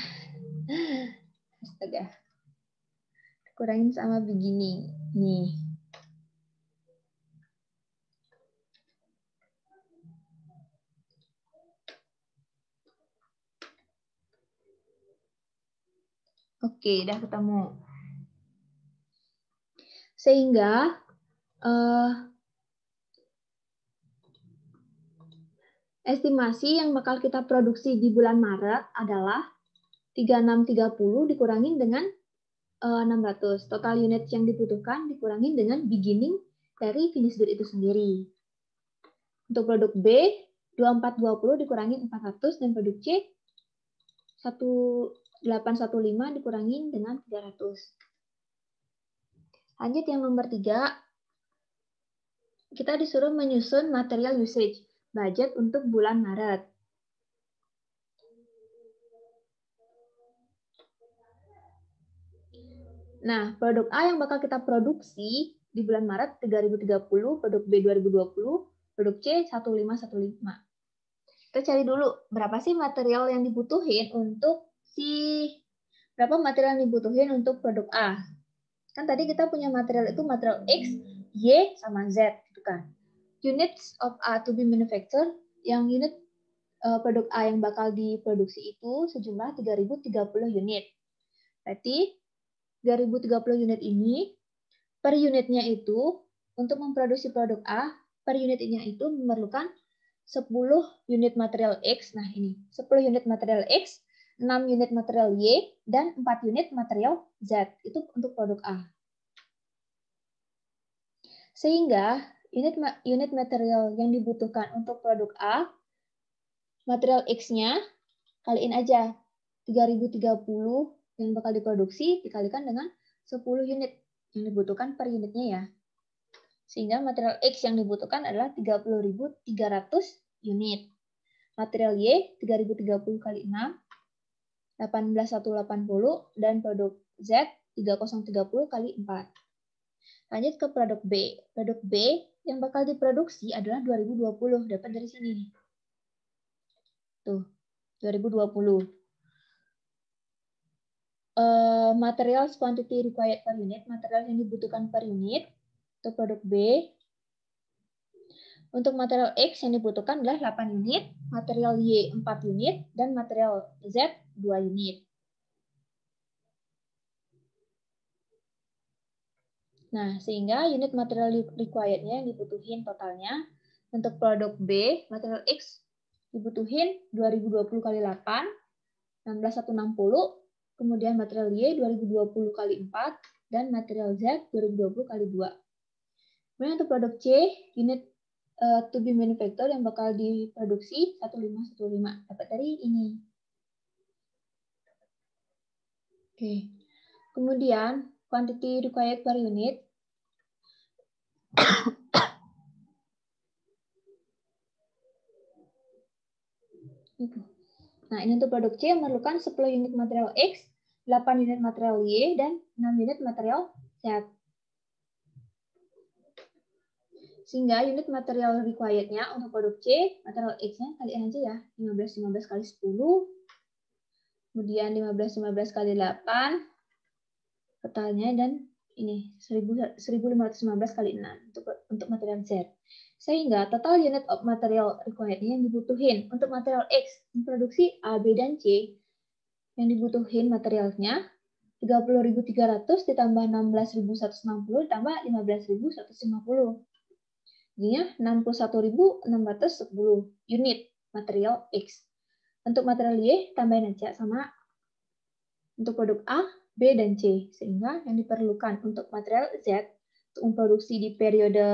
Astaga. Kurangin sama beginning. Nih. Oke, udah ketemu. Sehingga estimasi yang bakal kita produksi di bulan Maret adalah 3630 dikurangin dengan 600. Total unit yang dibutuhkan dikurangin dengan beginning dari finish good itu sendiri. Untuk produk B, 2420 dikurangin 400 dan produk C 1815 dikurangin dengan 300. Lanjut yang nomor 3, kita disuruh menyusun material usage, budget untuk bulan Maret. Nah, produk A yang bakal kita produksi di bulan Maret 3030, produk B 2020, produk C 1515. Kita cari dulu berapa sih material yang dibutuhin untuk berapa material yang dibutuhin untuk produk A. Kan tadi kita punya material itu material X, Y, sama Z gitu kan. Units of A to be manufactured, yang unit produk A yang bakal diproduksi itu sejumlah 3030 unit. Berarti 3030 unit ini, per unitnya itu, untuk memproduksi produk A, per unitnya itu memerlukan 10 unit material X, nah ini, 10 unit material X, 6 unit material Y, dan 4 unit material Z, itu untuk produk A. Sehingga, unit material yang dibutuhkan untuk produk A, material X-nya, kaliin aja, 3030 yang bakal diproduksi dikalikan dengan 10 unit yang dibutuhkan per unitnya ya. Sehingga material X yang dibutuhkan adalah 30.300 unit. Material Y 3030 kali 6, 18180, dan produk Z 3030 kali 4. Lanjut ke produk B. Produk B yang bakal diproduksi adalah 2020, dapat dari sini. Tuh, 2020. Materials quantity required per unit, material yang dibutuhkan per unit untuk produk B. Untuk material X yang dibutuhkan adalah 8 unit, material Y 4 unit, dan material Z 2 unit. Nah, sehingga unit material required-nya yang dibutuhin totalnya untuk produk B, material X dibutuhin 2020 kali 8, 16160, kemudian material Y 2020 kali 4, dan material Z 2020 kali 2. Kemudian untuk produk C, unit to be manufactured yang bakal diproduksi 1515. Dapat dari ini. Oke. Kemudian, quantity required per unit. Nah, ini untuk produk C memerlukan 10 unit material X, 8 unit material Y, dan 6 unit material Z. Sehingga unit material required-nya untuk produk C, material X-nya kaliin aja ya. 15 kali 10, kemudian 15 kali 8, totalnya, dan ini 1515 kali 6 untuk material Z. Sehingga total unit of material required-nya yang dibutuhin untuk material X memproduksi A, B, dan C yang dibutuhin materialnya 30.300 ditambah 16.160 ditambah 15.150. Jadinya 61.610 unit material X. Untuk material Y tambahin aja sama untuk produk A, B, dan C. Sehingga yang diperlukan untuk material Z untuk memproduksi di periode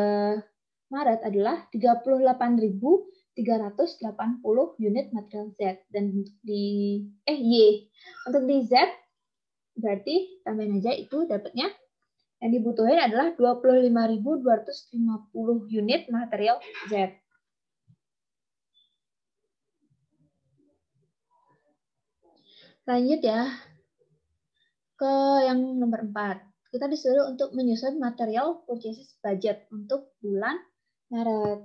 Maret adalah 38.380 unit material Z. Dan untuk di Y. Untuk di Z berarti tambahin aja itu dapatnya yang dibutuhin adalah 25.250 unit material Z. Lanjut ya ke yang nomor 4. Kita disuruh untuk menyusun material purchases budget untuk bulan Maret.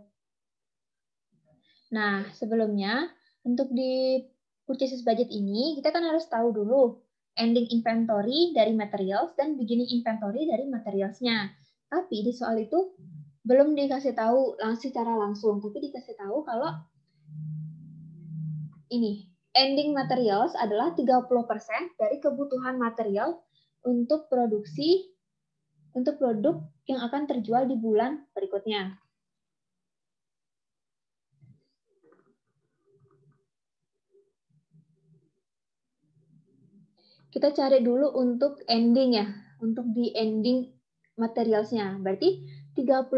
Nah, sebelumnya untuk di purchases budget ini kita kan harus tahu dulu ending inventory dari materials dan beginning inventory dari materialsnya. Tapi di soal itu belum dikasih tahu secara langsung, tapi dikasih tahu kalau ini ending materials adalah 30% dari kebutuhan material untuk produksi untuk produk yang akan terjual di bulan berikutnya. Kita cari dulu untuk ending ya, untuk di ending materialsnya. Berarti 30%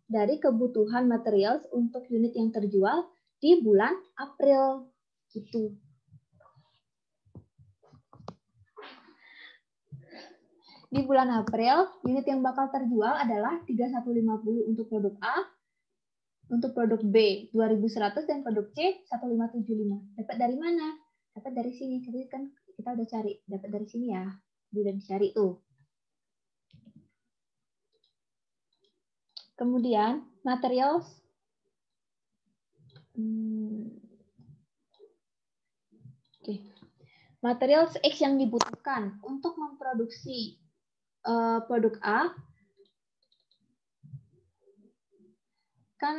dari kebutuhan materials untuk unit yang terjual di bulan April. Gitu. Di bulan April, unit yang bakal terjual adalah 3150 untuk produk A, untuk produk B 2100 dan produk C 1575. Dapat dari mana? Dapat dari sini. Jadi kan kita udah cari, dapat dari sini ya. Udah dicari tuh. Kemudian materials materials X yang dibutuhkan untuk memproduksi produk A kan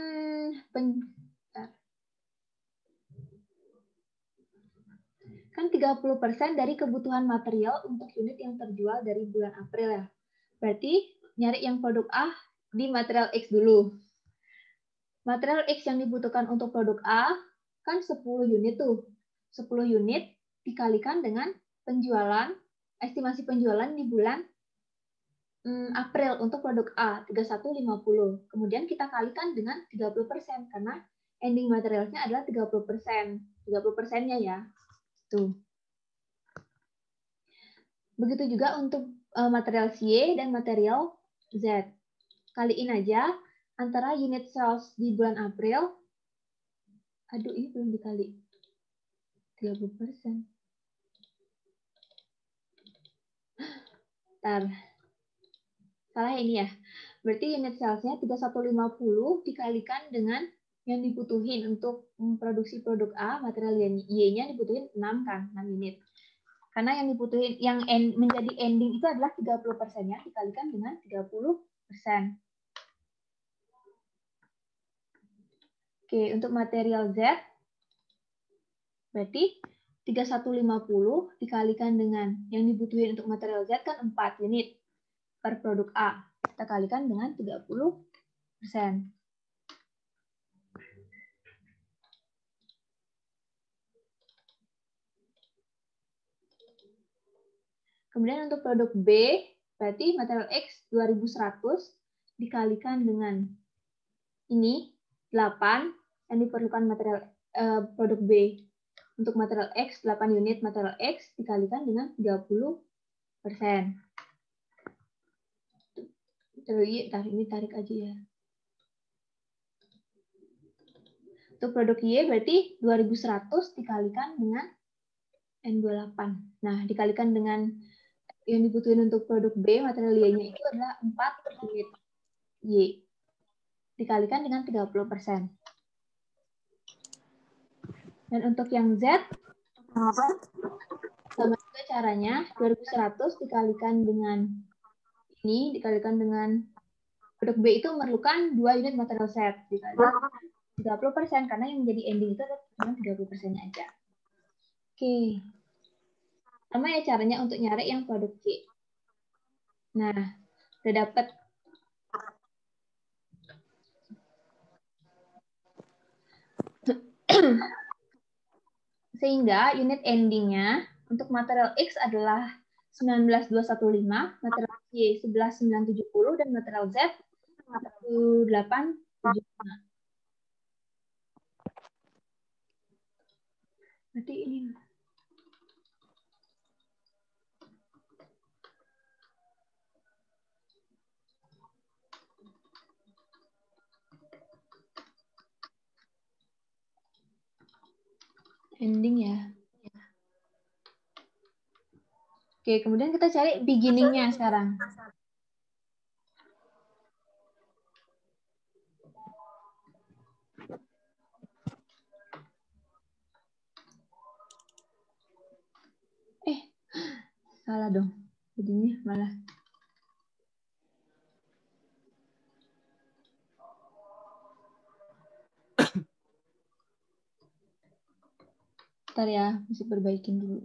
30% dari kebutuhan material untuk unit yang terjual dari bulan April ya. Berarti nyari yang produk A di material X dulu. Material X yang dibutuhkan untuk produk A kan 10 unit tuh. 10 unit dikalikan dengan penjualan, estimasi penjualan di bulan April untuk produk A 3150. Kemudian kita kalikan dengan 30% karena ending materialnya adalah 30%. 30%-nya ya. Tuh. Begitu juga untuk material Y dan material Z. Kaliin aja antara unit sales di bulan April. Aduh, ini belum dikali. 30%. Bentar. Salah ini ya. Berarti unit salesnya 3150 dikalikan dengan yang dibutuhin untuk memproduksi produk A, material Y-nya dibutuhin 6 kan, 6 unit. Karena yang dibutuhin, yang menjadi ending itu adalah 30%-nya dikalikan dengan 30%. Oke, untuk material Z, berarti 3150 dikalikan dengan yang dibutuhin untuk material Z kan 4 unit. per produk A. Kita kalikan dengan 30%. Kemudian untuk produk B, berarti material X 2100 dikalikan dengan ini 8 yang diperlukan material produk B. Untuk material X 8 unit material X dikalikan dengan 30%. Ini tarik aja ya. Untuk produk Y berarti 2100 dikalikan dengan N28. Nah, dikalikan dengan yang dibutuhin untuk produk B, material Y-nya itu adalah 4 unit Y. Dikalikan dengan 30%. Dan untuk yang Z, sama juga caranya, 2100 dikalikan dengan ini, dikalikan dengan produk B itu memerlukan 2 unit material Z. Dikalikan 30%, karena yang menjadi ending itu adalah cuma 30%-nya aja. Oke. Sama ya caranya untuk nyari yang produk C. Nah, udah dapat. Sehingga unit endingnya untuk material X adalah 19215, material Y 11970, dan material Z 1875. Berarti ini. Ending ya. Oke, kemudian kita cari beginning-nya sekarang. Salah dong. Jadinya malah. Bentar ya, mesti perbaikin dulu.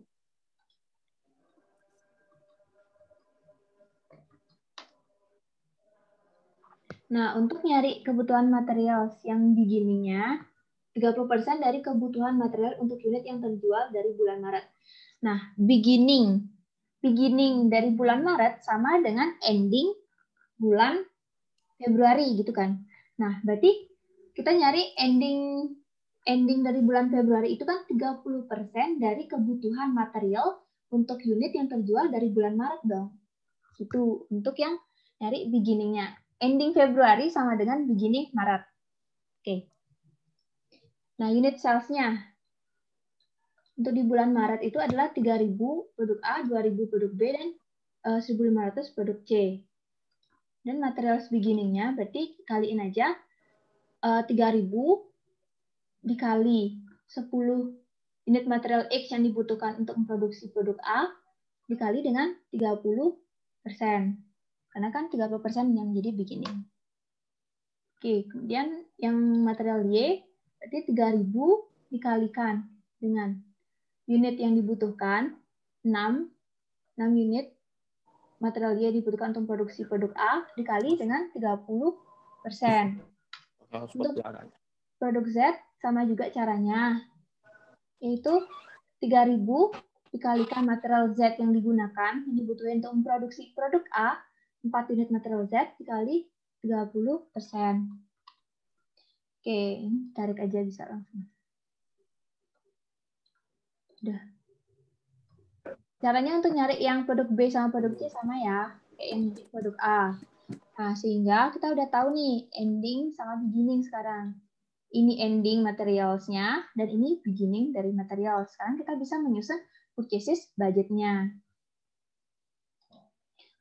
Nah, untuk nyari kebutuhan material yang beginning-nya, 30% dari kebutuhan material untuk unit yang terjual dari bulan Maret. Nah, beginning dari bulan Maret sama dengan ending bulan Februari gitu kan. Nah, berarti kita nyari ending dari bulan Februari itu kan 30% dari kebutuhan material untuk unit yang terjual dari bulan Maret dong. Itu untuk yang nyari beginning-nya. Ending Februari sama dengan beginning Maret. Oke. Nah, unit sales-nya untuk di bulan Maret itu adalah 3.000 produk A, 2.000 produk B, dan 1.500 produk C. Dan material beginning-nya berarti kaliin aja 3.000 dikali 10 unit material X yang dibutuhkan untuk memproduksi produk A dikali dengan 30%. Karena kan 30% yang menjadi beginning. Oke, kemudian yang material Y berarti 3.000 dikalikan dengan unit yang dibutuhkan 6 unit material Y dibutuhkan untuk produksi produk A dikali dengan 30%. Untuk produk Z sama juga caranya, yaitu 3.000 dikalikan material Z yang digunakan, yang dibutuhkan untuk memproduksi produk A, 4 unit material Z dikali 30%. Oke, ini tarik aja bisa langsung. Udah. Caranya untuk nyari yang produk B sama produk C sama ya, kayak yang di produk A. Nah, sehingga kita udah tahu nih ending sama beginning sekarang. Ini ending materialsnya dan ini beginning dari material. Sekarang kita bisa menyusun purchases budgetnya.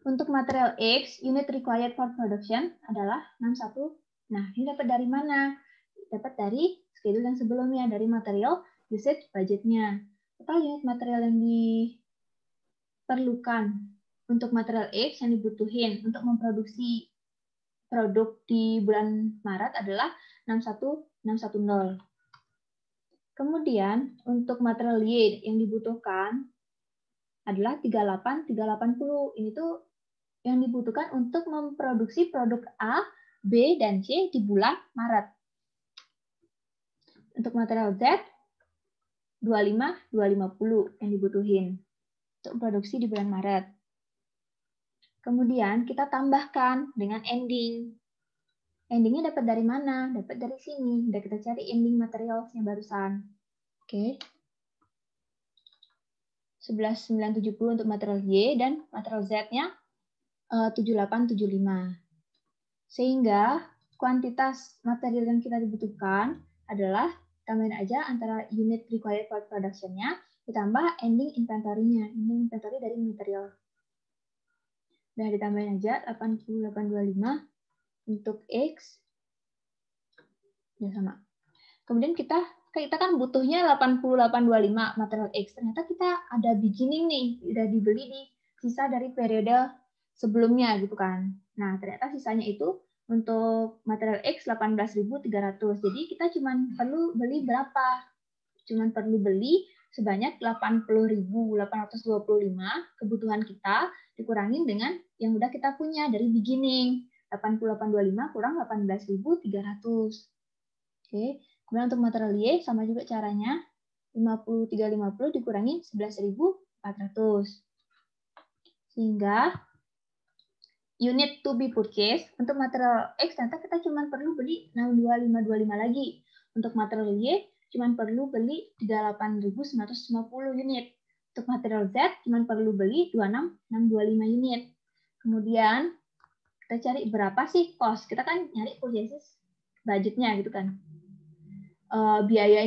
Untuk material X, unit required for production adalah 61. Nah, ini dapat dari mana? Dapat dari schedule yang sebelumnya, dari material usage budgetnya. Total unit material yang diperlukan untuk material X yang dibutuhin untuk memproduksi produk di bulan Maret adalah 61610. Kemudian untuk material Y yang dibutuhkan adalah 38380. Ini tuh yang dibutuhkan untuk memproduksi produk A, B, dan C di bulan Maret. Untuk material Z, 25-250 yang dibutuhin untuk produksi di bulan Maret. Kemudian kita tambahkan dengan ending. Endingnya dapat dari mana? Dapat dari sini. Udah kita cari ending materialsnya barusan. Oke. 11.970 untuk material Y dan material Z-nya 7875. Sehingga kuantitas material yang kita dibutuhkan adalah tambahin aja antara unit required for production-nya ditambah ending inventory-nya. Ending inventory dari material. Udah ditambahin aja 8825 untuk X. Udah sama. Kemudian kita kan butuhnya 8825 material X. Ternyata kita ada beginning nih, udah dibeli di sisa dari periode sebelumnya gitu kan. Nah, ternyata sisanya itu untuk material X 18.300. Jadi kita cuma perlu beli berapa? Cuma perlu beli sebanyak 80.825 kebutuhan kita dikurangin dengan yang udah kita punya dari beginning. 8825 kurang 18.300. Oke. Kemudian untuk material Y sama juga caranya. 5350 dikurangi 11.400. Sehingga unit to be purchased untuk material X ternyata kita cuma perlu beli 62525 lagi. Untuk material Y cuma perlu beli 38.950 unit. Untuk material Z cuma perlu beli 26.625 unit. Kemudian kita cari berapa sih cost. Kita kan nyari purchases budgetnya gitu kan. Biaya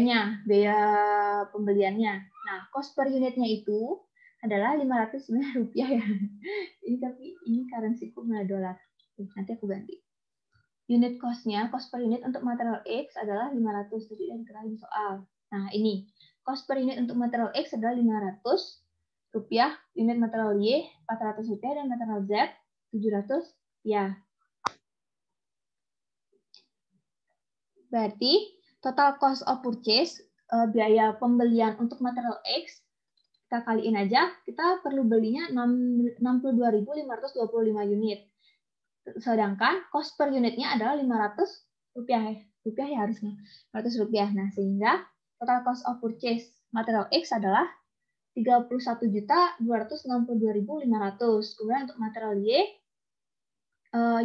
pembeliannya. Nah, cost per unitnya itu adalah Rp509 ya. Ini currency-ku mana dolar. Nanti aku ganti. Unit cost-nya, cost per unit untuk material X adalah 500. Jadi udah diketahui di soal. Nah, ini. Cost per unit untuk material X adalah Rp500. Unit material Y Rp400 dan material Z Rp700. Ya. Berarti total cost of purchase, biaya pembelian untuk material X, kita kaliin aja, kita perlu belinya 62.525 unit. Sedangkan cost per unitnya adalah Rp500 ya. Rupiah ya harusnya. Rp500. Nah, sehingga total cost of purchase material X adalah 31.262.500. Kemudian untuk material Y,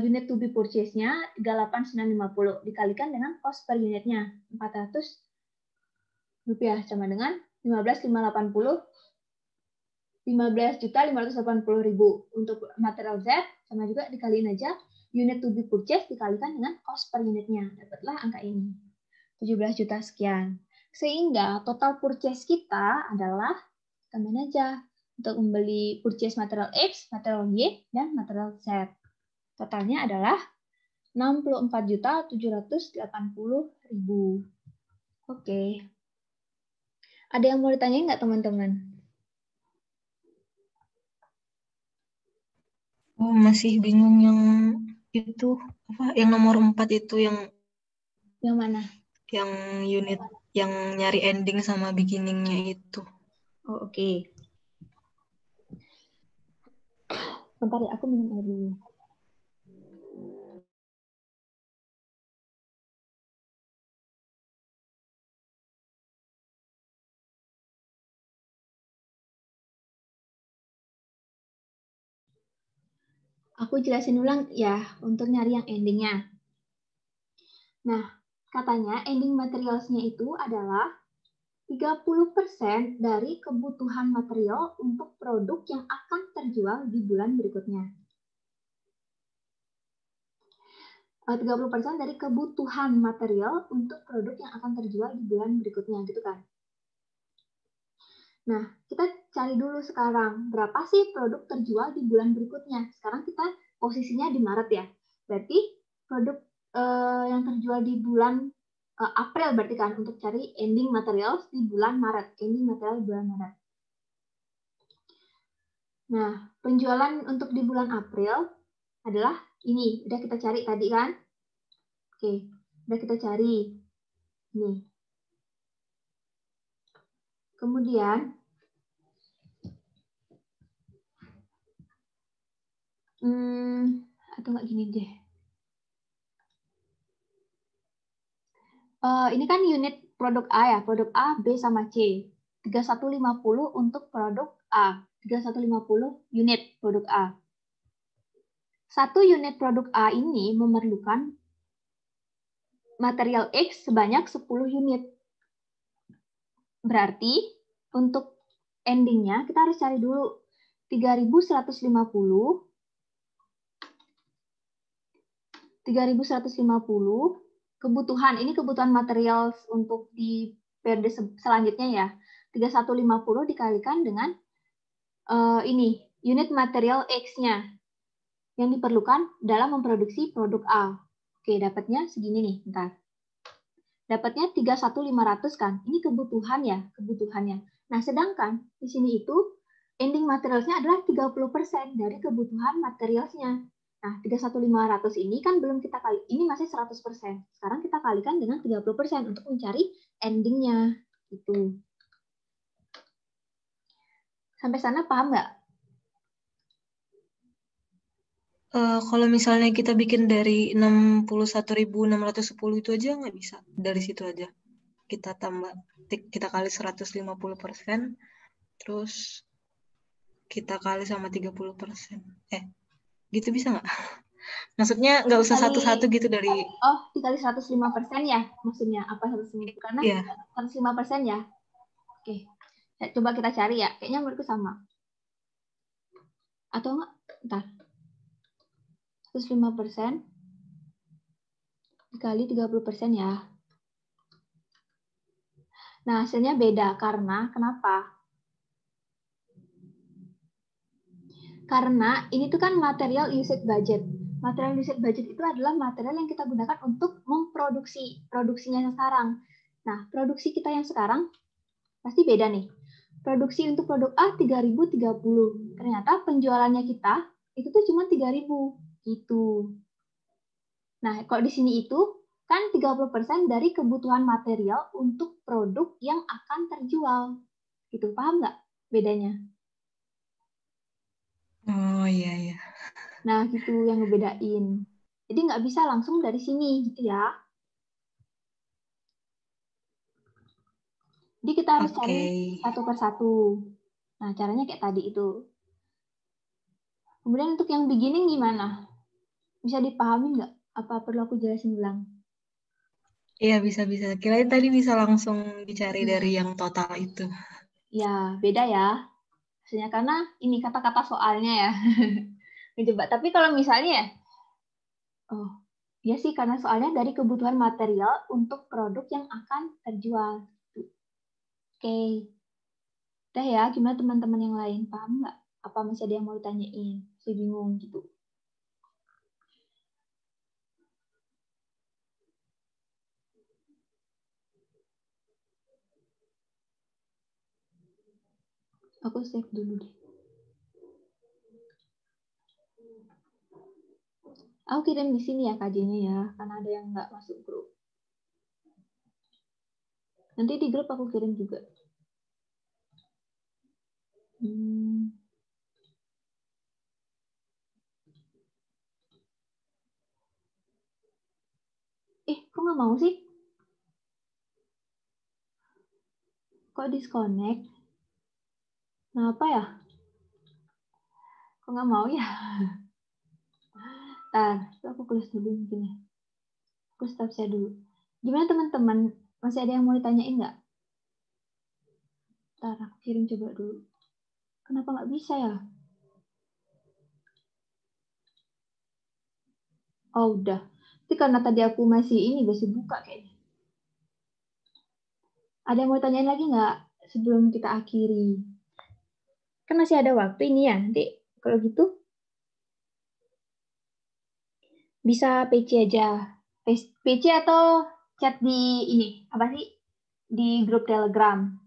unit to be purchase-nya 38.950 dikalikan dengan cost per unitnya Rp400 sama dengan 15.580 15.580.000 untuk material Z sama juga dikaliin aja unit to be purchase dikalikan dengan cost per unitnya, dapatlah angka ini 17 juta sekian. Sehingga total purchase kita adalah tambahin aja untuk membeli purchase material X, material Y, dan material Z. Totalnya adalah 64.780.000. Oke. Ada yang mau ditanyain nggak teman-teman? Oh, masih bingung yang itu apa? Yang nomor 4 itu yang mana? Yang unit yang nyari ending sama beginningnya itu. Oh, oke. Bentar ya, aku minum air dulu. Aku jelasin ulang ya untuk nyari yang endingnya. Nah, katanya ending materialsnya itu adalah 30% dari kebutuhan material untuk produk yang akan terjual di bulan berikutnya. 30% dari kebutuhan material untuk produk yang akan terjual di bulan berikutnya, gitu kan. Nah, kita cari dulu sekarang, berapa sih produk terjual di bulan berikutnya? Sekarang kita posisinya di Maret ya. Berarti produk yang terjual di bulan April berarti kan, untuk cari ending materials di bulan Maret. Ending material di bulan Maret. Nah, penjualan untuk di bulan April adalah ini. Udah kita cari tadi kan? Oke, udah kita cari. Nih. Kemudian Atau nggak gini deh. Ini kan unit produk A ya, produk A, B, sama C. 3150 untuk produk A. 3150 unit produk A. Satu unit produk A ini memerlukan material X sebanyak 10 unit. Berarti untuk endingnya kita harus cari dulu 3150 kebutuhan, ini kebutuhan material untuk di periode selanjutnya ya. 3150 dikalikan dengan ini unit material X-nya yang diperlukan dalam memproduksi produk A. Oke, dapatnya segini nih, bentar. Dapatnya 31.500 kan? Ini kebutuhan ya, kebutuhannya. Nah, sedangkan di sini itu ending materialsnya adalah 30% dari kebutuhan materialsnya. Nah, 31.500 ini kan belum kita kali, ini masih 100%. Sekarang kita kalikan dengan 30% untuk mencari endingnya. Gitu. Sampai sana paham nggak? Kalau misalnya kita bikin dari 61.610 itu aja nggak bisa. Dari situ aja. Kita tambah, kita kali 150%, terus kita kali sama 30%. Gitu bisa nggak? Maksudnya nggak usah satu-satu gitu dari... Oh, dikali 105% ya? Maksudnya apa 105%? Karena Iya. 105% ya? Oke. Coba kita cari ya. Kayaknya menurutku sama. Atau enggak? Bentar. 105% dikali 30% ya. Nah, hasilnya beda. Karena, kenapa? Karena ini tuh kan material usage budget. Material usage budget itu adalah material yang kita gunakan untuk memproduksi produksinya yang sekarang. Nah, produksi kita yang sekarang pasti beda nih. Produksi untuk produk A 3030. Ternyata penjualannya kita itu tuh cuma 3000 gitu. Nah, kalau di sini itu kan 30% dari kebutuhan material untuk produk yang akan terjual. Gitu, paham nggak bedanya? Oh iya, iya. Nah, gitu yang ngebedain. Jadi nggak bisa langsung dari sini gitu ya. Jadi kita harus cari satu per satu. Nah, caranya kayak tadi itu. Kemudian untuk yang beginning gimana? Bisa dipahami nggak? Apa perlu aku jelasin ulang? Iya, bisa-bisa. Kirain tadi bisa langsung dicari dari yang total itu. Ya, beda ya. Maksudnya karena ini kata-kata soalnya ya. Coba. Tapi kalau misalnya ya, oh, ya sih karena soalnya dari kebutuhan material untuk produk yang akan terjual. Oke. Udah ya, gimana teman-teman yang lain? Paham nggak? Apa masih ada yang mau ditanyain? Masih bingung gitu. Aku save dulu deh. Aku kirim di sini ya kajiannya ya, karena ada yang nggak masuk grup. Nanti di grup aku kirim juga. Kok nggak mau sih? Kok disconnect? Kenapa ya? Kok nggak mau ya? Ntar, aku close dulu mungkin ya. Aku stop share dulu. Gimana teman-teman? Masih ada yang mau ditanyain nggak? Ntar aku kirim coba dulu. Kenapa nggak bisa ya? Oh udah. Tapi karena tadi aku masih buka kayaknya. Ada yang mau tanyain lagi nggak sebelum kita akhiri? Kan masih ada waktu ini ya. Nanti kalau gitu bisa PC aja. PC atau chat di ini apa sih? Di grup Telegram.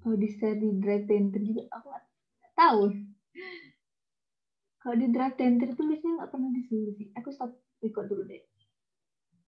Oh, di share di drive tenter juga aku nggak tahu. Kalau di drive tenter tulisnya nggak pernah disuruh sih. Aku stop